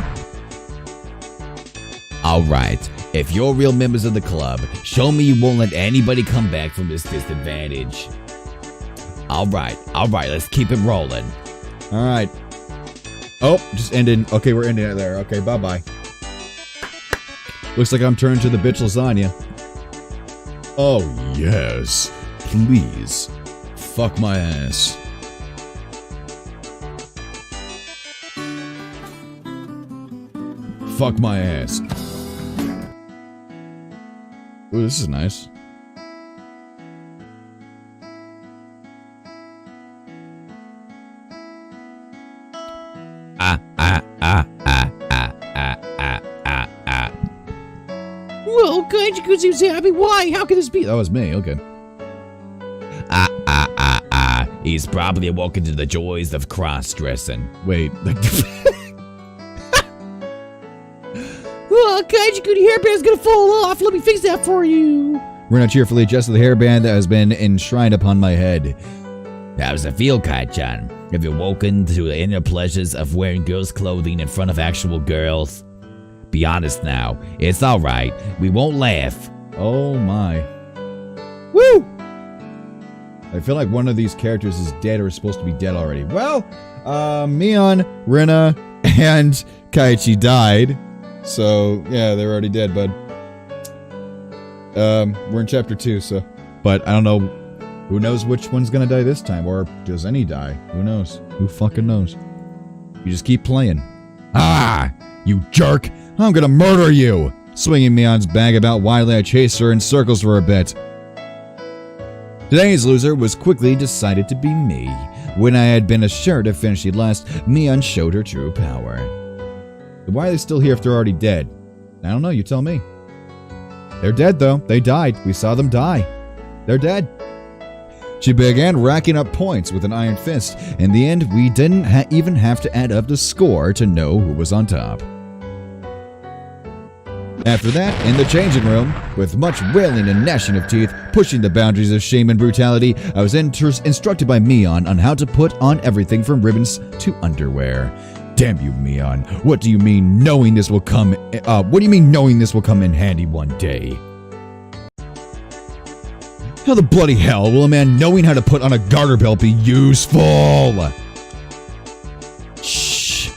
Alright, if you're real members of the club, show me you won't let anybody come back from this disadvantage. Alright, let's keep it rolling. Alright. Oh, just ended. Okay, we're ending it there. Okay, bye-bye. Looks like I'm turned to the bitch lasagna. Oh, yes. Please. Fuck my ass. Fuck my ass. Ooh, this is nice. Well, Kaiji-kun seems happy. Why? How can this be? That was me, okay. He's probably awoken to the joys of cross-dressing. Wait. Well, Kaiji-kun, your hairband's gonna fall off. Let me fix that for you. Rena cheerfully adjusted the hairband that has been enshrined upon my head. How does it feel, Kai-chan? Have you woken to the inner pleasures of wearing girls' clothing in front of actual girls? Be honest now. It's alright. We won't laugh. Oh my. Woo! I feel like one of these characters is dead or is supposed to be dead already. Well, Mion, Rena, and Kaiichi died. So, yeah, they're already dead, bud. We're in chapter 2, so. But I don't know. Who knows which one's gonna die this time? Or does any die? Who knows? Who fucking knows? You just keep playing. Ah! You jerk! I'm gonna murder you! Swinging Mion's bag about wildly, I chased her in circles for a bit. Today's loser was quickly decided to be me. When I had been assured of finishing last, Mion showed her true power. Why are they still here if they're already dead? I don't know, you tell me. They're dead though. They died. We saw them die. They're dead. She began racking up points with an iron fist. In the end, we didn't even have to add up the score to know who was on top. After that, in the changing room, with much wailing and gnashing of teeth, pushing the boundaries of shame and brutality, I was instructed by Mion on how to put on everything from ribbons to underwear. Damn you, Mion. What do you mean knowing this will come in handy one day? How the bloody hell will a man knowing how to put on a garter belt be useful? Shh.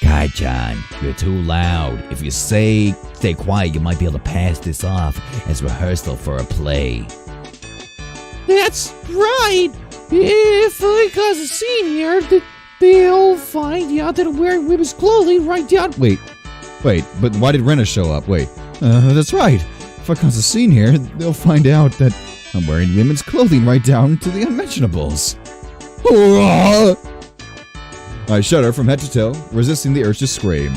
Kai-chan, you're too loud. If you stay quiet, you might be able to pass this off as rehearsal for a play. That's right. If I cause a scene here, they'll find out that I'm wearing women's clothing right down. Wait, but why did Rena show up? Wait, that's right. If I cause a scene here, they'll find out that I'm wearing women's clothing right down to the unmentionables. I shudder from head to toe, resisting the urge to scream.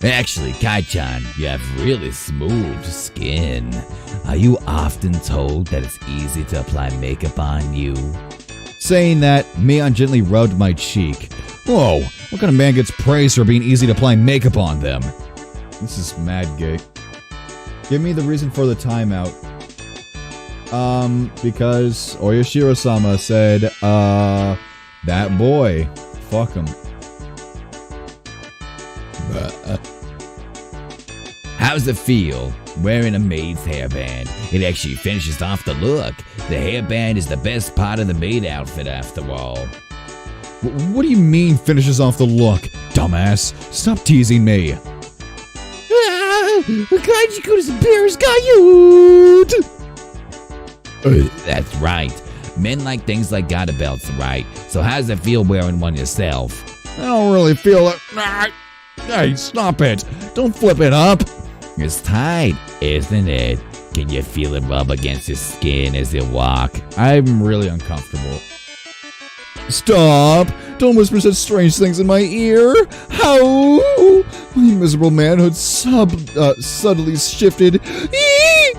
Actually, Kai-chan, you have really smooth skin. Are you often told that it's easy to apply makeup on you? Saying that, Mion gently rubbed my cheek. Whoa, what kind of man gets praise for being easy to apply makeup on them? This is mad gay. Give me the reason for the timeout. Because Oyashiro-sama said, that boy, fuck him. How's it feel wearing a maid's hairband? It actually finishes off the look. The hairband is the best part of the maid outfit after all. What do you mean finishes off the look, dumbass? Stop teasing me. Kaiji-kun embarrassed Gayut! That's right. Men like things like garter belts, right? So how's it feel wearing one yourself? I don't really feel it. Hey, stop it. Don't flip it up. It's tight, isn't it? Can you feel it rub against your skin as you walk? I'm really uncomfortable. Stop! Don't whisper such strange things in my ear! How? My miserable manhood subtly shifted. Eee!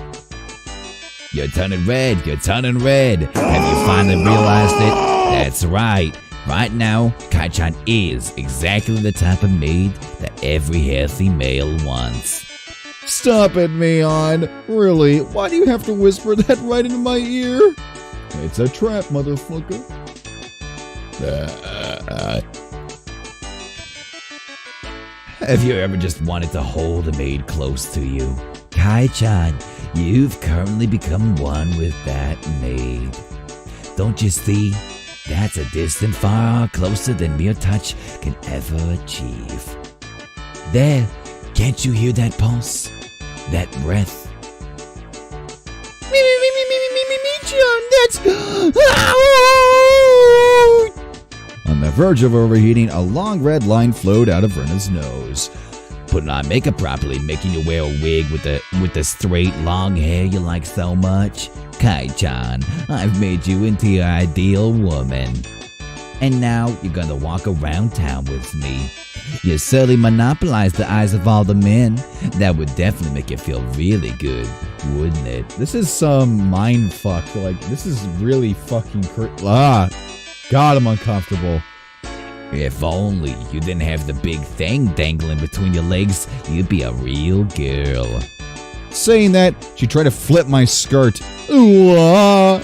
You're turning red, you're turning red. Have you finally realized it? That's right. Right now, Kai-chan is exactly the type of maid that every healthy male wants. Stop it, Mion. Really? Why do you have to whisper that right into my ear? It's a trap, motherfucker. Have you ever just wanted to hold a maid close to you? Kai-chan, you've currently become one with that maid. Don't you see? That's a distance far closer than mere touch can ever achieve. There, can't you hear that pulse? That breath? On the verge of overheating, a long red line flowed out of Rena's nose. Putting on makeup properly, making you wear a wig with the straight long hair you like so much. Kai-chan, I've made you into your ideal woman. And now you're gonna walk around town with me. You certainly monopolize the eyes of all the men. That would definitely make you feel really good, wouldn't it? This is some mind fuck. Like, this is really fucking God, I'm uncomfortable. If only you didn't have the big thing dangling between your legs, you'd be a real girl. Saying that, she tried to flip my skirt. Ooh, ah.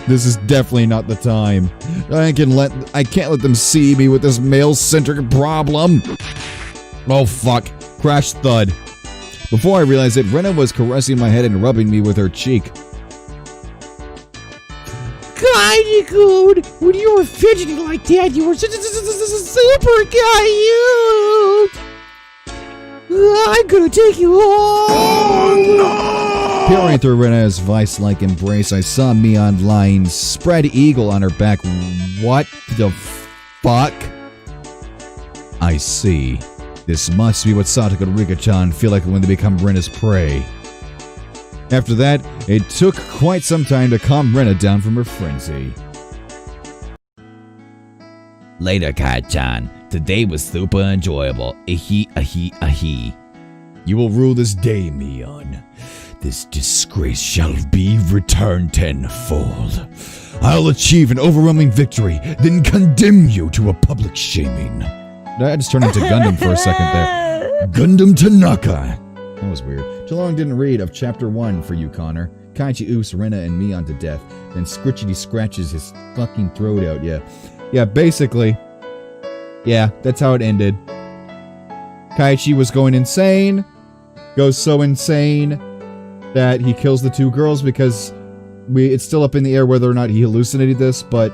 This is definitely not the time. I can't let them see me with this male-centric problem. Oh fuck. Crash thud. Before I realized it, Rena was caressing my head and rubbing me with her cheek. Kaiji-kun, when you were fidgeting like that, you were super Gayut! I'm gonna take you home! Peering through Rena's vice-like embrace, I saw Mion lying spread eagle on her back. What the fuck? I see. This must be what Satoko and Rika-chan feel like when they become Rena's prey. After that, it took quite some time to calm Rena down from her frenzy. Later, Kai-chan. Today was super enjoyable. Ahi. You will rule this day, Mion. This disgrace shall be returned tenfold. I'll achieve an overwhelming victory, then condemn you to a public shaming. I just turned into Gundam for a second there. Gundam Tanaka. That was weird. Too long didn't read of Chapter 1 for you, Connor. Kaichi oofs Rena and Mion to death, then Scritchity scratches his fucking throat out, Yeah, basically. Yeah, that's how it ended. Kaichi was going insane. Goes so insane that he kills the two girls because it's still up in the air whether or not he hallucinated this, but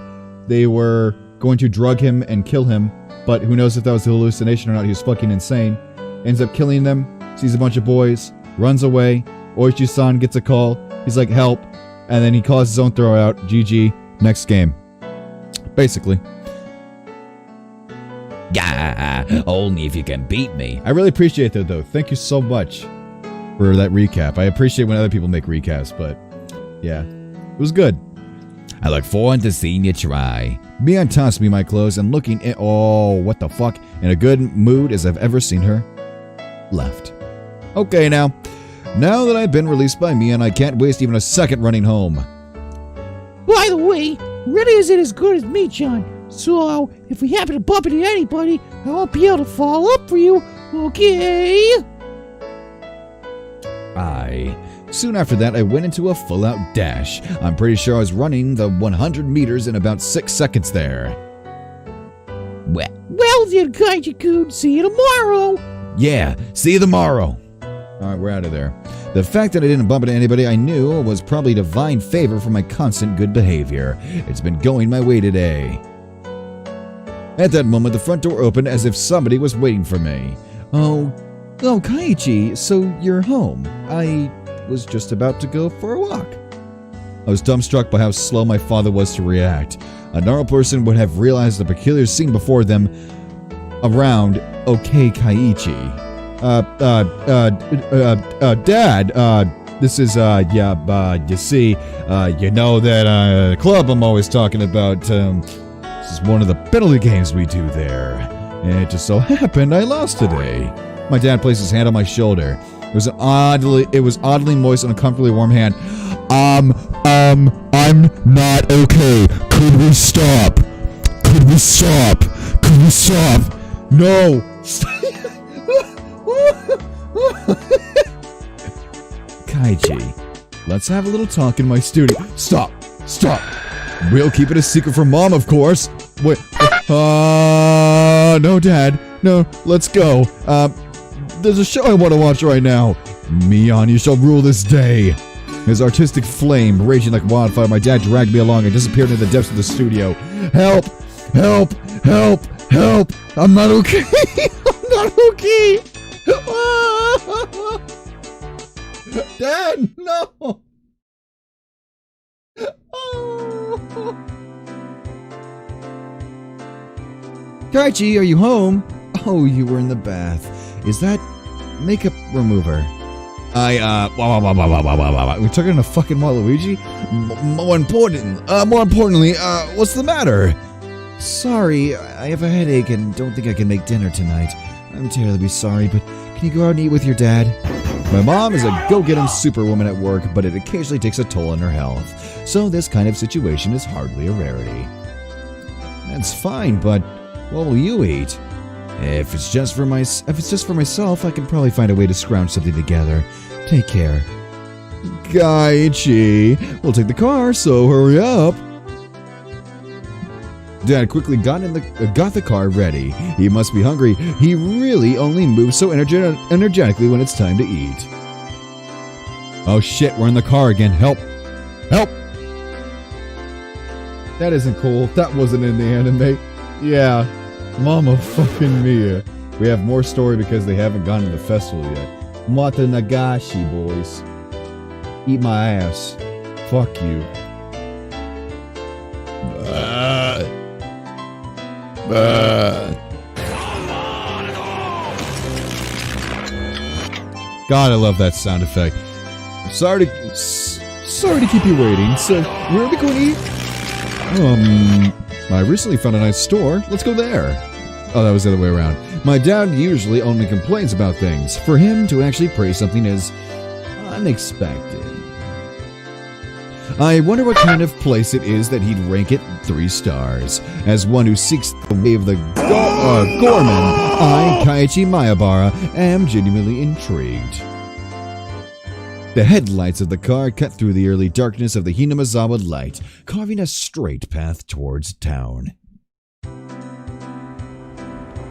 they were going to drug him and kill him, but who knows if that was a hallucination or not. He was fucking insane. Ends up killing them, sees a bunch of boys, runs away. Oichi-san gets a call. He's like, help. And then he calls his own throw out. GG. Next game. Basically. Yeah, only if you can beat me. I really appreciate that, though. Thank you so much for that recap. I appreciate when other people make recaps, but yeah, it was good. I look forward to seeing you try. Mion tossed me my clothes and looking in, oh, what the fuck, in a good mood as I've ever seen her. left. Okay, now that I've been released by Mian, I can't waste even a second running home. By the way, Reddy isn't as good as me, John. So, if we happen to bump into anybody, I won't be able to follow up for you, okay? Soon after that, I went into a full-out dash. I'm pretty sure I was running the 100 meters in about 6 seconds there. Well, Then, Kaiji-kun, see you tomorrow. Yeah, see you tomorrow. Alright, we're out of there. The fact that I didn't bump into anybody I knew was probably divine favor for my constant good behavior. It's been going my way today. At that moment, the front door opened as if somebody was waiting for me. Oh, Kaiichi, so you're home. I was just about to go for a walk. I was dumbstruck by how slow my father was to react. A normal person would have realized the peculiar scene before them around, okay, Kaiichi. Dad, this is, you see, you know that, club I'm always talking about, this is one of the penalty games we do there. And it just so happened I lost today. My dad placed his hand on my shoulder. It was oddly moist and uncomfortably warm hand. I'm not okay. Could we stop? No! Kaiji, let's have a little talk in my studio. Stop! We'll keep it a secret from Mom, of course. Wait, no, Dad. No, let's go. There's a show I want to watch right now. Mian, you shall rule this day. His artistic flame raging like wildfire, my dad dragged me along and disappeared into the depths of the studio. Help! I'm not okay. Dad, no! Kaichi, are you home? Oh, you were in the bath. Is that makeup remover? We took it in a fucking Waluigi? More importantly, what's the matter? Sorry, I have a headache and don't think I can make dinner tonight. I'm terribly sorry, but can you go out and eat with your dad? My mom is a go-get-em superwoman at work, but it occasionally takes a toll on her health. So this kind of situation is hardly a rarity. That's fine, but what will you eat? If it's just for myself, I can probably find a way to scrounge something together. Take care. Gaichi, we'll take the car, so hurry up. Dad quickly got the car ready. He must be hungry. He really only moves so energetically when it's time to eat. Oh shit, we're in the car again. Help! That isn't cool. That wasn't in the anime. Yeah. Mama fucking mia. We have more story because they haven't gone to the festival yet. Mata Nagashi, boys. Eat my ass. Fuck you. God, I love that sound effect. Sorry to keep you waiting. So, where are we going to eat? I recently found a nice store. Let's go there. Oh, that was the other way around. My dad usually only complains about things. For him to actually praise something is unexpected. I wonder what kind of place it is that he'd rank it 3 stars. As one who seeks the way of the Gorman, I, Kaiichi Mayabara, am genuinely intrigued. The headlights of the car cut through the early darkness of the Hinamazawa light, carving a straight path towards town.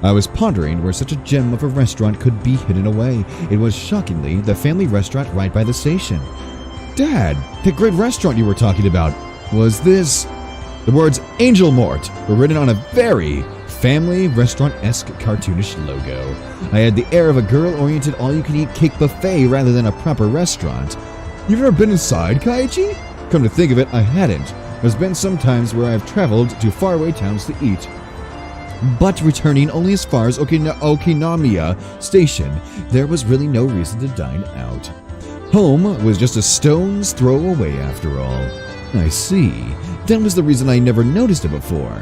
I was pondering where such a gem of a restaurant could be hidden away. It was shockingly the family restaurant right by the station. Dad, that great restaurant you were talking about, was this? The words Angel Mort were written on a very family restaurant-esque cartoonish logo. I had the air of a girl-oriented all-you-can-eat cake buffet rather than a proper restaurant. You've never been inside, Kaiichi? Come to think of it, I hadn't. There's been some times where I've traveled to faraway towns to eat, but returning only as far as Okinamiya Station, there was really no reason to dine out. Home was just a stone's throw away after all. I see. That was the reason I never noticed it before.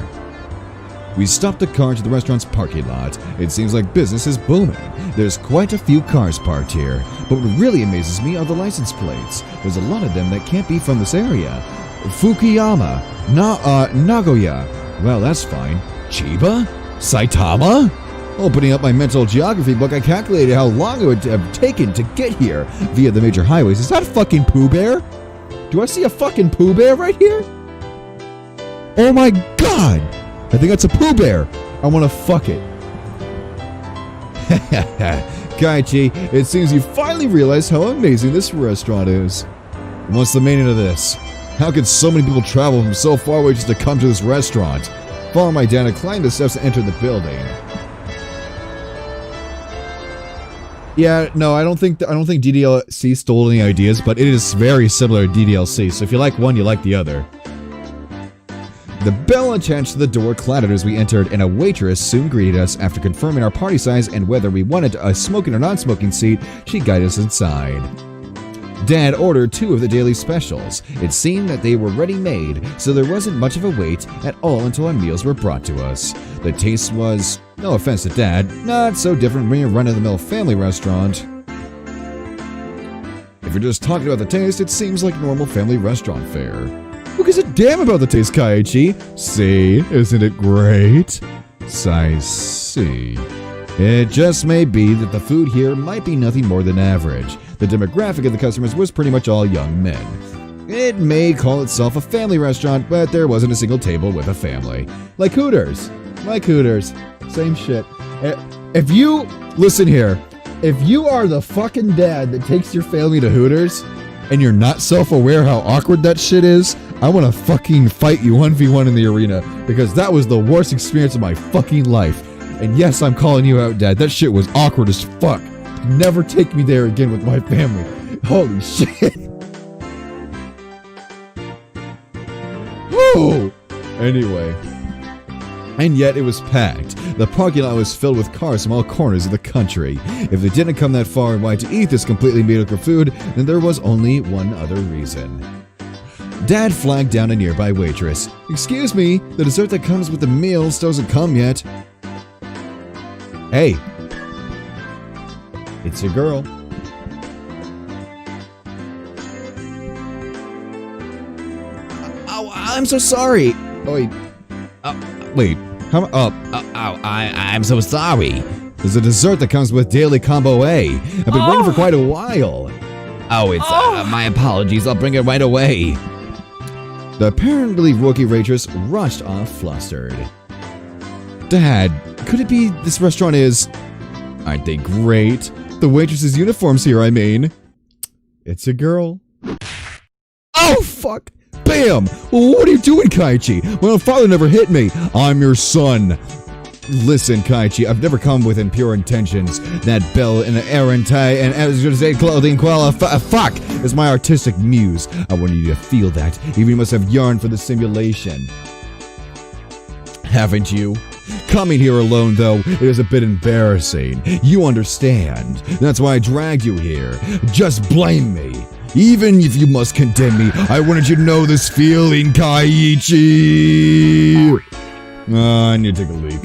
We stopped the car to the restaurant's parking lot. It seems like business is booming. There's quite a few cars parked here. But what really amazes me are the license plates. There's a lot of them that can't be from this area. Fukuyama, Nagoya. Well, that's fine. Chiba? Saitama? Opening up my mental geography book, I calculated how long it would have taken to get here via the major highways. Is that a fucking Pooh Bear? Do I see a fucking Pooh Bear right here? Oh my god! I think that's a Pooh Bear. I want to fuck it. Kaichi, it seems you finally realized how amazing this restaurant is. And what's the meaning of this? How could so many people travel from so far away just to come to this restaurant? Following my dad, I climbed the steps and entered the building. Yeah, no, I don't think DDLC stole any ideas, but it is very similar to DDLC. So if you like one, you like the other. The bell attached to the door clattered as we entered, and a waitress soon greeted us. After confirming our party size and whether we wanted a smoking or non-smoking seat, she guided us inside. Dad ordered 2 of the daily specials. It seemed that they were ready-made, so there wasn't much of a wait at all until our meals were brought to us. The taste was, no offense to Dad, not so different when you're run-of-the-mill family restaurant. If you're just talking about the taste, it seems like normal family restaurant fare. Who gives a damn about the taste, Kaiichi? See, isn't it great? I see. It just may be that the food here might be nothing more than average. The demographic of the customers was pretty much all young men. It may call itself a family restaurant, but there wasn't a single table with a family. Like Hooters. Like Hooters. Same shit. If you, listen here, if you are the fucking dad that takes your family to Hooters, and you're not self-aware how awkward that shit is, I want to fucking fight you 1v1 in the arena, because that was the worst experience of my fucking life. And yes, I'm calling you out, Dad. That shit was awkward as fuck. Never take me there again with my family. Holy shit. Whoa! Anyway. And yet it was packed. The parking lot was filled with cars from all corners of the country. If they didn't come that far and wanted to eat this completely mediocre food, then there was only one other reason. Dad flagged down a nearby waitress. Excuse me, the dessert that comes with the meal still hasn't come yet. Hey. It's a girl. Oh, I'm so sorry. Oh, wait. I'm so sorry. There's a dessert that comes with daily combo A. I've been waiting for quite a while. My apologies. I'll bring it right away. The apparently rookie waitress rushed off flustered. Dad, could it be this restaurant is... Aren't they great? The waitress's uniforms here, I mean. It's a girl. Oh, fuck! Bam! Well, what are you doing, Kaiichi? My father never hit me. I'm your son. Listen, Kaiichi, I've never come with impure intentions. That bell and the errant tie and as you say clothing fuck is my artistic muse. I want you to feel that. Even you must have yearned for the simulation. Haven't you? Coming here alone, though, it is a bit embarrassing. You understand. That's why I dragged you here. Just blame me. Even if you must condemn me, I wanted you to know this feeling, Kaiichi. I need to take a leak.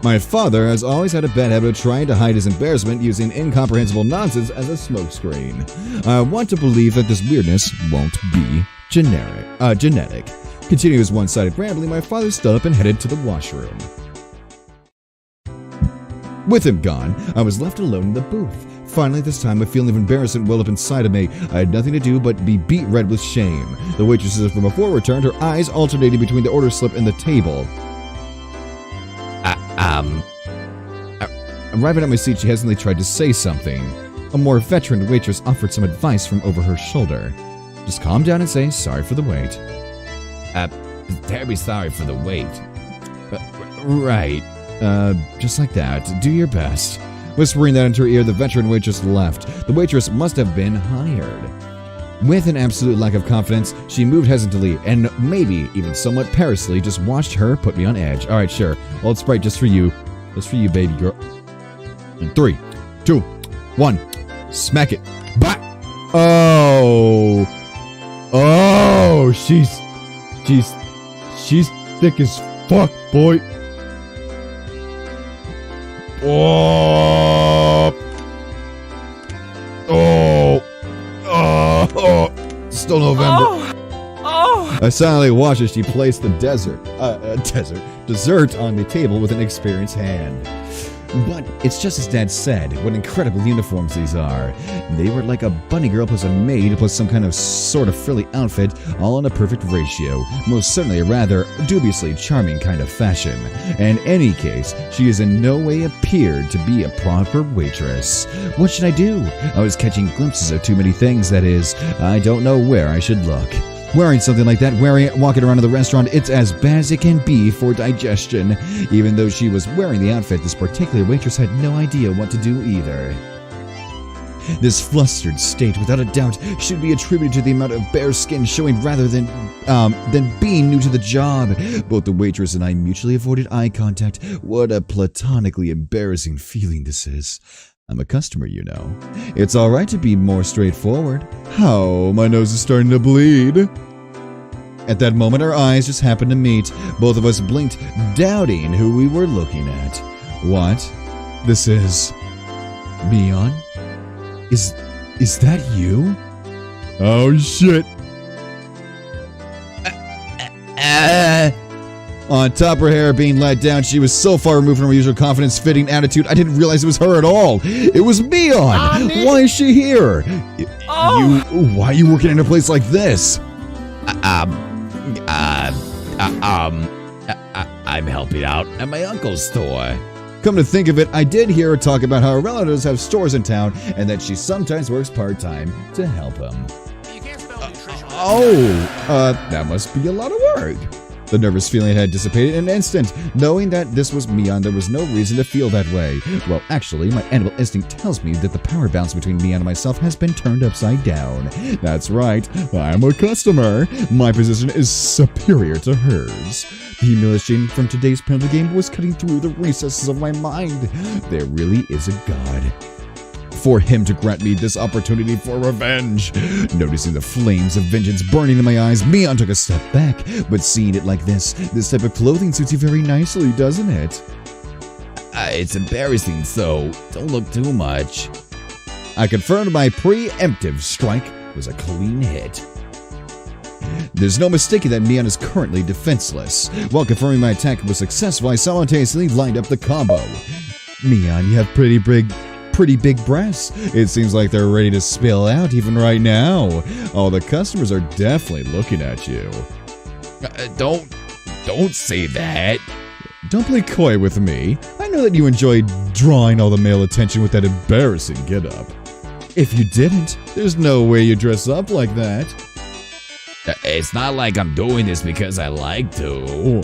My father has always had a bad habit of trying to hide his embarrassment using incomprehensible nonsense as a smokescreen. I want to believe that this weirdness won't be genetic. Continuing his one-sided rambling, my father stood up and headed to the washroom. With him gone, I was left alone in the booth. Finally, this time, a feeling of embarrassment welled up inside of me. I had nothing to do but be beet red with shame. The waitress from before returned, her eyes alternating between the order slip and the table. Arriving at my seat, she hesitantly tried to say something. A more veteran waitress offered some advice from over her shoulder. Just calm down and say sorry for the wait. Terribly sorry for the wait. Right. Just like that. Do your best. Whispering that into her ear, the veteran waitress left. The waitress must have been hired. With an absolute lack of confidence, she moved hesitantly and maybe even somewhat perilously just watched her put me on edge. Alright, sure. Old Sprite, just for you. Just for you, baby girl. In 3, 2, 1. Smack it. Bah! Oh. Oh, she's thick as fuck, boy. Oh. Still November. I silently watched as she placed the dessert on the table with an experienced hand. But it's just as Dad said, what incredible uniforms these are. They were like a bunny girl plus a maid plus some kind of sort of frilly outfit, all in a perfect ratio. Most certainly a rather dubiously charming kind of fashion. In any case, she has in no way appeared to be a proper waitress. What should I do? I was catching glimpses of too many things, that is. I don't know where I should look. Wearing something like that, walking around in the restaurant, it's as bad as it can be for digestion. Even though she was wearing the outfit, this particular waitress had no idea what to do either. This flustered state, without a doubt, should be attributed to the amount of bare skin showing rather than being new to the job. Both the waitress and I mutually avoided eye contact. What a platonically embarrassing feeling this is. I'm a customer, you know. It's alright to be more straightforward. How? My nose is starting to bleed. At that moment, our eyes just happened to meet. Both of us blinked, doubting who we were looking at. What? This is... Mion? Is that you? Oh, shit. On top of her hair being let down, she was so far removed from her usual confidence-fitting attitude, I didn't realize it was her at all. It was Mion! Why is she here? Why are you working in a place like this? I'm helping out at my uncle's store. Come to think of it, I did hear her talk about how her relatives have stores in town and that she sometimes works part-time to help them. That must be a lot of work. The nervous feeling had dissipated in an instant. Knowing that this was Mion, there was no reason to feel that way. Well, actually, my animal instinct tells me that the power balance between Mion and myself has been turned upside down. That's right, I'm a customer. My position is superior to hers. The humiliation from today's penalty game was cutting through the recesses of my mind. There really is a God. For him to grant me this opportunity for revenge. Noticing the flames of vengeance burning in my eyes, Mion took a step back, but seeing it like this type of clothing suits you very nicely, doesn't it? It's embarrassing, so don't look too much. I confirmed my preemptive strike was a clean hit. There's no mistaking that Mion is currently defenseless. While confirming my attack was successful, I simultaneously lined up the combo. Mion, you have pretty big breasts. It seems like they're ready to spill out even right now. All the customers are definitely looking at you. Don't say that. Don't play coy with me. I know that you enjoyed drawing all the male attention with that embarrassing getup. If you didn't, there's no way you dress up like that. It's not like I'm doing this because I like to.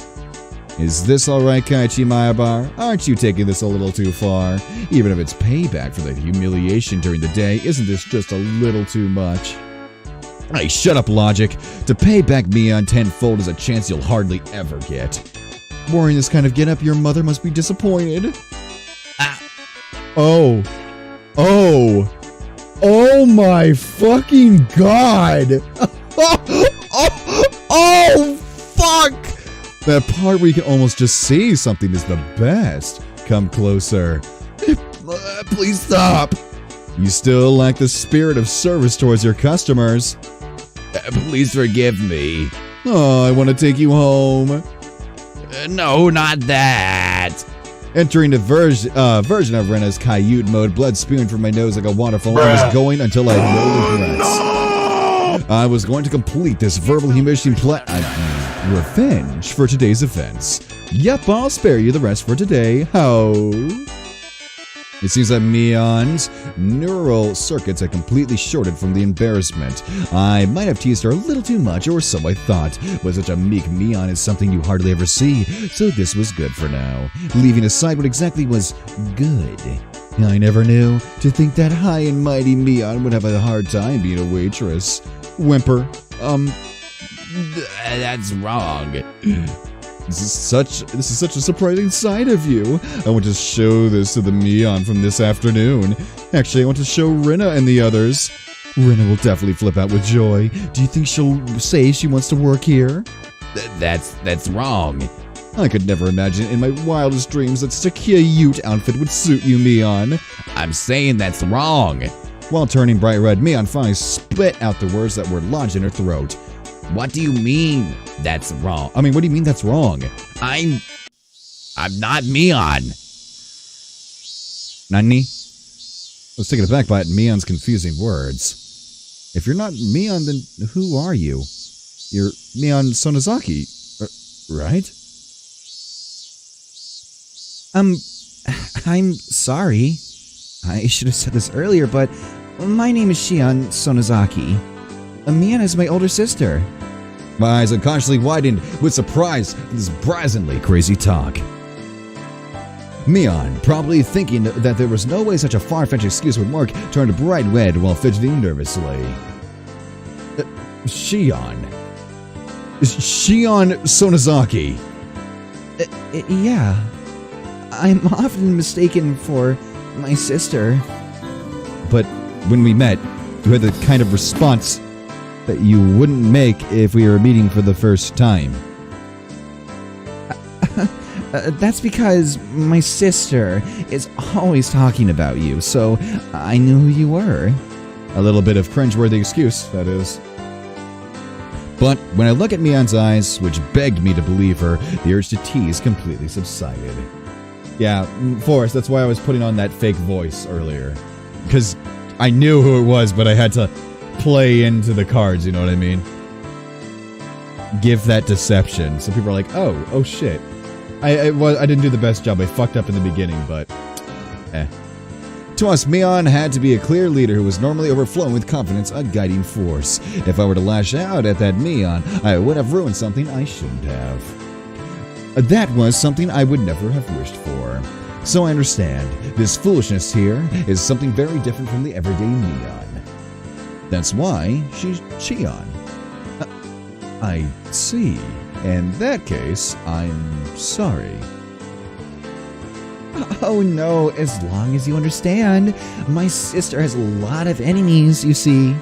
Is this alright, Kaichi Mayabar? Aren't you taking this a little too far? Even if it's payback for the humiliation during the day, isn't this just a little too much? Hey, shut up, Logic. To pay back Mion tenfold is a chance you'll hardly ever get. Wearing this kind of getup, your mother must be disappointed. Oh my fucking god! Oh, fuck! That part where you can almost just see something is the best. Come closer. Please stop. You still lack the spirit of service towards your customers. Please forgive me. Oh, I want to take you home. No, not that. Entering the version of Rena's Kaiute mode, blood spewing from my nose like a waterfall. I was going until I had no regrets. I was going to complete this verbal humiliation revenge for today's events. Yep, I'll spare you the rest for today. Ho! It seems that Mion's neural circuits had completely shorted from the embarrassment. I might have teased her a little too much, or so I thought, but such a meek Mion is something you hardly ever see, so this was good for now. Leaving aside what exactly was good. I never knew to think that high and mighty Mion would have a hard time being a waitress. Whimper. That's wrong. This is such a surprising side of you. I want to show this to the Mion from this afternoon. Actually, I want to show Rena and the others. Rena will definitely flip out with joy. Do you think she'll say she wants to work here? That's wrong. I could never imagine in my wildest dreams that such a cute outfit would suit you, Mion. I'm saying that's wrong. While turning bright red, Mion finally spit out the words that were lodged in her throat. What do you mean that's wrong? I mean, what do you mean that's wrong? I'm not Mion. Nani? I was taken aback by Mion's confusing words. If you're not Mion, then who are you? You're Mion Sonozaki, right? I'm sorry. I should have said this earlier, but my name is Shion Sonozaki. Mion is my older sister. My eyes unconsciously widened with surprise at this brazenly crazy talk. Mion, probably thinking that there was no way such a far-fetched excuse would work, turned bright red while fidgeting nervously. Shion Sonozaki. Yeah. I'm often mistaken for my sister. But when we met, you had the kind of response that you wouldn't make if we were meeting for the first time. That's because my sister is always talking about you, so I knew who you were. A little bit of cringeworthy excuse, that is. But when I look at Mion's eyes, which begged me to believe her, the urge to tease completely subsided. Yeah, Forrest, that's why I was putting on that fake voice earlier. Because I knew who it was, but I had to play into the cards, you know what I mean? Give that deception. So people are like, oh shit. I didn't do the best job. I fucked up in the beginning, but To us, Mion had to be a clear leader who was normally overflowing with confidence, a guiding force. If I were to lash out at that Mion, I would have ruined something I shouldn't have. That was something I would never have wished for. So I understand, this foolishness here is something very different from the everyday Mion. That's why she's Shion. I see. In that case, I'm sorry. Oh no, as long as you understand. My sister has a lot of enemies, you see.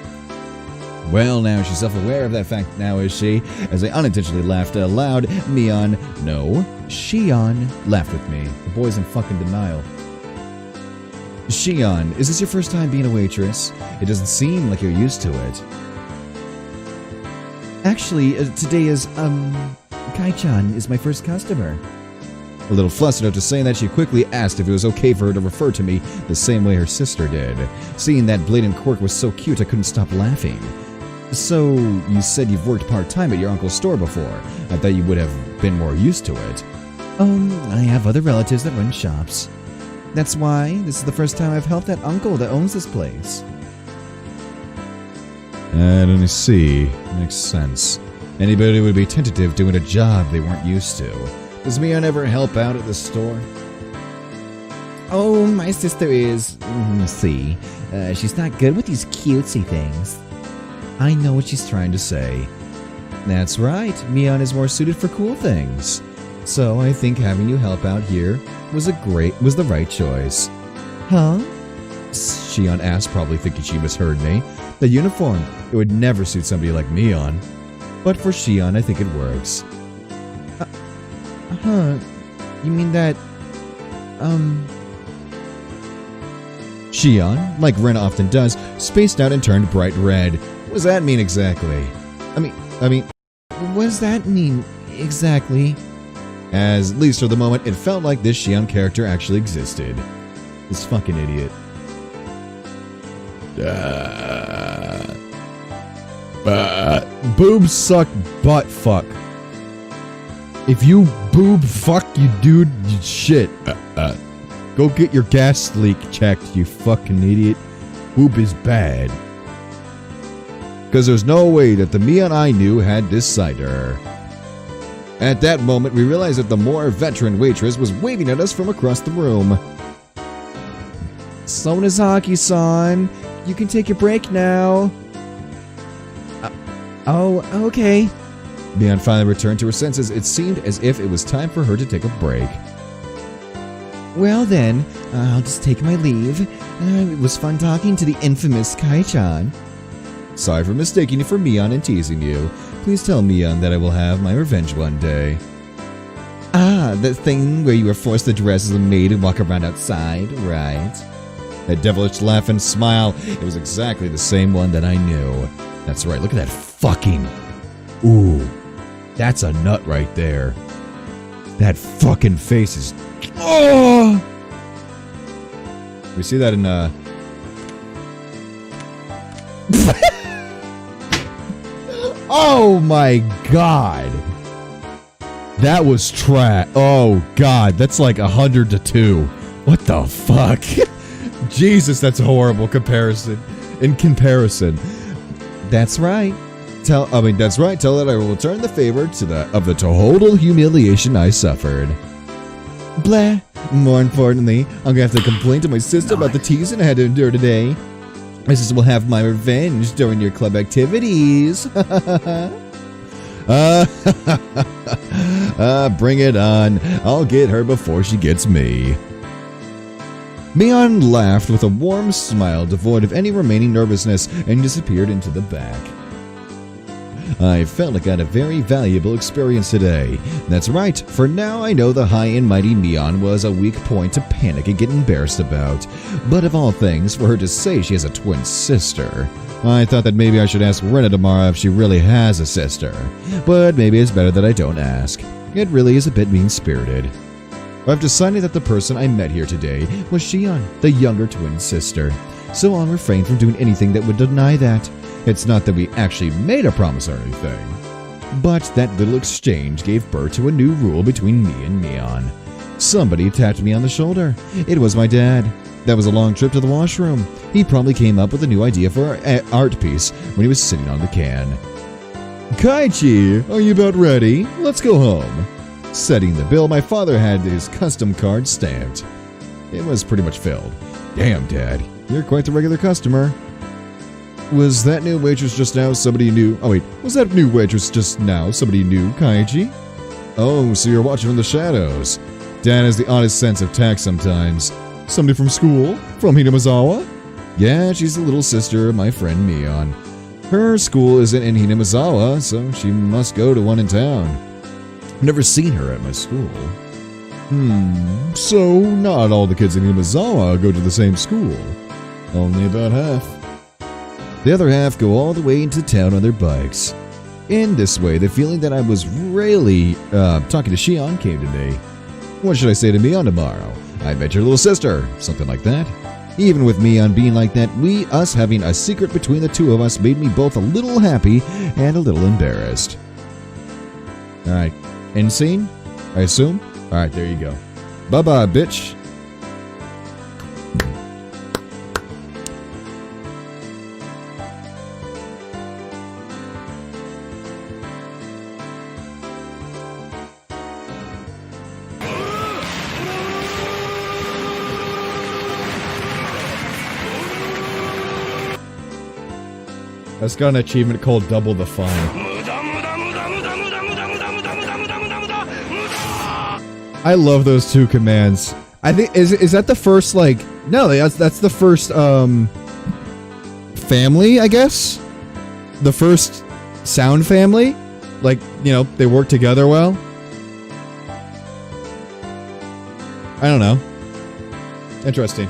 Well, now she's self-aware of that fact now, is she? As I unintentionally laughed aloud, Mion, no, Shion, laughed with me. The boy's in fucking denial. Shion, is this your first time being a waitress? It doesn't seem like you're used to it. Actually, today is, Kai-chan is my first customer. A little flustered after saying that, she quickly asked if it was okay for her to refer to me the same way her sister did. Seeing that blatant quirk was so cute, I couldn't stop laughing. So, you said you've worked part-time at your uncle's store before. I thought you would have been more used to it. I have other relatives that run shops. That's why this is the first time I've helped that uncle that owns this place. Let me see. Makes sense. Anybody would be tentative doing a job they weren't used to. Does Mion ever help out at the store? Oh, my sister is... she's not good with these cutesy things. I know what she's trying to say. That's right, Mion is more suited for cool things. So I think having you help out here was the right choice. Huh? Shion asked, probably thinking she misheard me. The uniform, it would never suit somebody like Mion. But for Shion, I think it works. You mean that, Shion, like Ren often does, spaced out and turned bright red. What does that mean exactly? I mean, what does that mean exactly? As, at least for the moment, it felt like this Shion character actually existed. This fucking idiot. Boob suck butt fuck. If you boob fuck you dude, you shit. Go get your gas leak checked, you fucking idiot. Boob is bad. Because there's no way that the Mion I knew had this side to her. At that moment, we realized that the more veteran waitress was waving at us from across the room. Sonozaki-san, you can take your break now. Oh, okay. Mion finally returned to her senses. It seemed as if it was time for her to take a break. Well then, I'll just take my leave. It was fun talking to the infamous Kai-chan. Sorry for mistaking you for Mion and teasing you. Please tell Mion that I will have my revenge one day. Ah, the thing where you were forced to dress as a maid and walk around outside, right? That devilish laugh and smile, it was exactly the same one that I knew. That's right, look at that fucking... Ooh, that's a nut right there. That fucking face is... Oh! We see that in, Oh my god! That was trash. Oh god, that's like 100 to 2. What the fuck? Jesus, that's a horrible comparison. In comparison. That's right. That's right. Tell that I will return the favor to the total humiliation I suffered. Blah. More importantly, I'm gonna have to complain to my sister about the teasing I had to endure today. My sister will have my revenge during your club activities. Bring it on. I'll get her before she gets me. Mion laughed with a warm smile devoid of any remaining nervousness and disappeared into the back. I felt like I had a very valuable experience today. That's right, for now I know the high and mighty Mion was a weak point to panic and get embarrassed about. But of all things, for her to say she has a twin sister. I thought that maybe I should ask Rena tomorrow if she really has a sister. But maybe it's better that I don't ask. It really is a bit mean-spirited. I've decided that the person I met here today was Shion, the younger twin sister. So I'll refrain from doing anything that would deny that. It's not that we actually made a promise or anything. But that little exchange gave birth to a new rule between me and Mion. Somebody tapped me on the shoulder. It was my dad. That was a long trip to the washroom. He probably came up with a new idea for our art piece when he was sitting on the can. Kaichi, are you about ready? Let's go home. Setting the bill, my father had his custom card stamped. It was pretty much filled. Damn, Dad, you're quite the regular customer. Was that new waitress just now somebody new? Oh wait, was that new waitress just now somebody new, Kaichi? Oh, so you're watching from the shadows. Dad has the oddest sense of tact sometimes. Somebody from school? From Hinamazawa? Yeah, she's the little sister of my friend Mion. Her school isn't in Hinamazawa, so she must go to one in town. I've never seen her at my school. So not all the kids in Hinamazawa go to the same school. Only about half. The other half go all the way into town on their bikes. In this way, the feeling that I was really talking to Shion came to me. What should I say to Mion tomorrow? I met your little sister, something like that. Even with Mion being like that, us having a secret between the two of us made me both a little happy and a little embarrassed. Alright, end scene, I assume? Alright, there you go. Bye-bye, bitch. That's got an achievement called Double the Fun. I love those two commands. I think is that the first no, that's the first family, I guess. The first sound family, they work together well. I don't know. Interesting.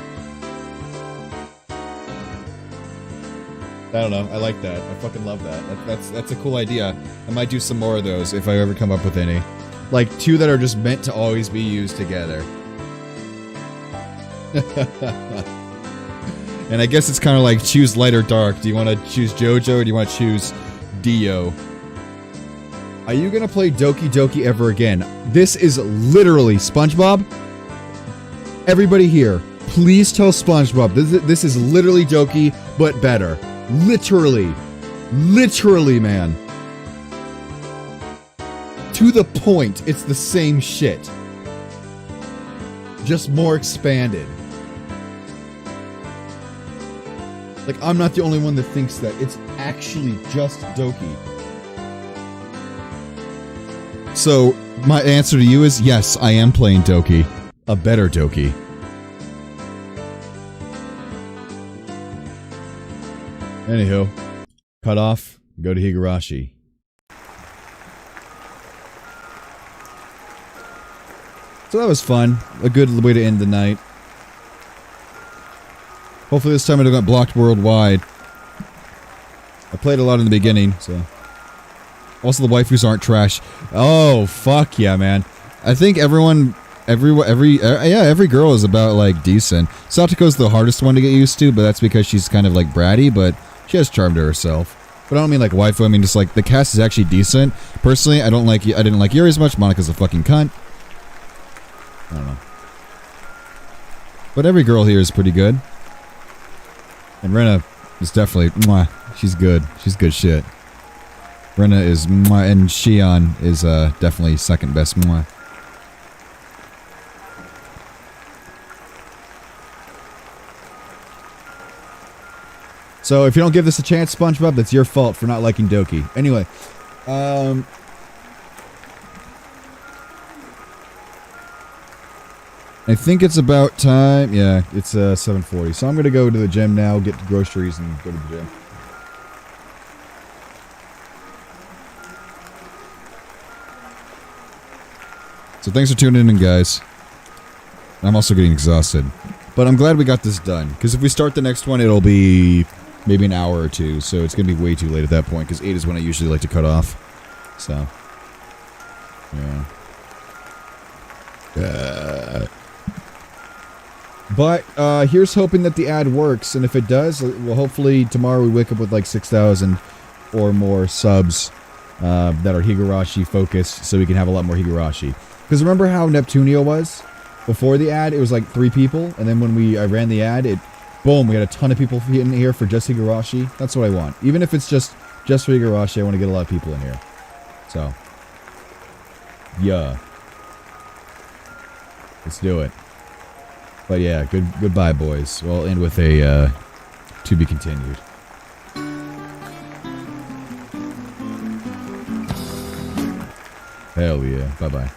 I don't know. I like that. I fucking love that. That's a cool idea. I might do some more of those if I ever come up with any. Like two that are just meant to always be used together. And I guess it's kind of like choose light or dark. Do you want to choose JoJo or do you want to choose Dio? Are you going to play Doki Doki ever again? This is literally SpongeBob. Everybody here, please tell SpongeBob. This is literally Doki, but better. Literally, man. To the point, it's the same shit. Just more expanded. Like, I'm not the only one that thinks that. It's actually just Doki. So, my answer to you is yes, I am playing Doki. A better Doki. Anywho, cut off, go to Higurashi. So that was fun. A good way to end the night. Hopefully this time it got blocked worldwide. I played a lot in the beginning, so. Also the waifus aren't trash. Oh, fuck yeah, man. I think everyone, every girl is about, like, decent. Satoko's the hardest one to get used to, but that's because she's kind of, like, bratty, but she has charm to herself. But I don't mean, like, waifu, I mean just, like, the cast is actually decent. Personally, I didn't like Yuri as much. Monika's a fucking cunt. I don't know. But every girl here is pretty good. And Rena is definitely, mwah, she's good. She's good shit. Rena is, mwah, and Shion is definitely second best, mwah. So if you don't give this a chance, SpongeBob, that's your fault for not liking Doki. Anyway, I think it's about time. Yeah, it's 7:40. So I'm gonna go to the gym now, get groceries, and go to the gym. So thanks for tuning in, guys. I'm also getting exhausted, but I'm glad we got this done. Because if we start the next one, it'll be maybe an hour or two. So it's gonna be way too late at that point. Because 8 is when I usually like to cut off. So yeah. But here's hoping that the ad works, and if it does, well, hopefully tomorrow we wake up with like 6,000 or more subs that are Higurashi focused, so we can have a lot more Higurashi. Because remember how Neptunio was? Before the ad, it was like 3 people, and then when I ran the ad, boom, we had a ton of people in here for just Higurashi. That's what I want. Even if it's just for Higurashi, I want to get a lot of people in here. So, yeah. Let's do it. But yeah, goodbye, boys. We'll end with a to be continued. Hell yeah. Bye-bye.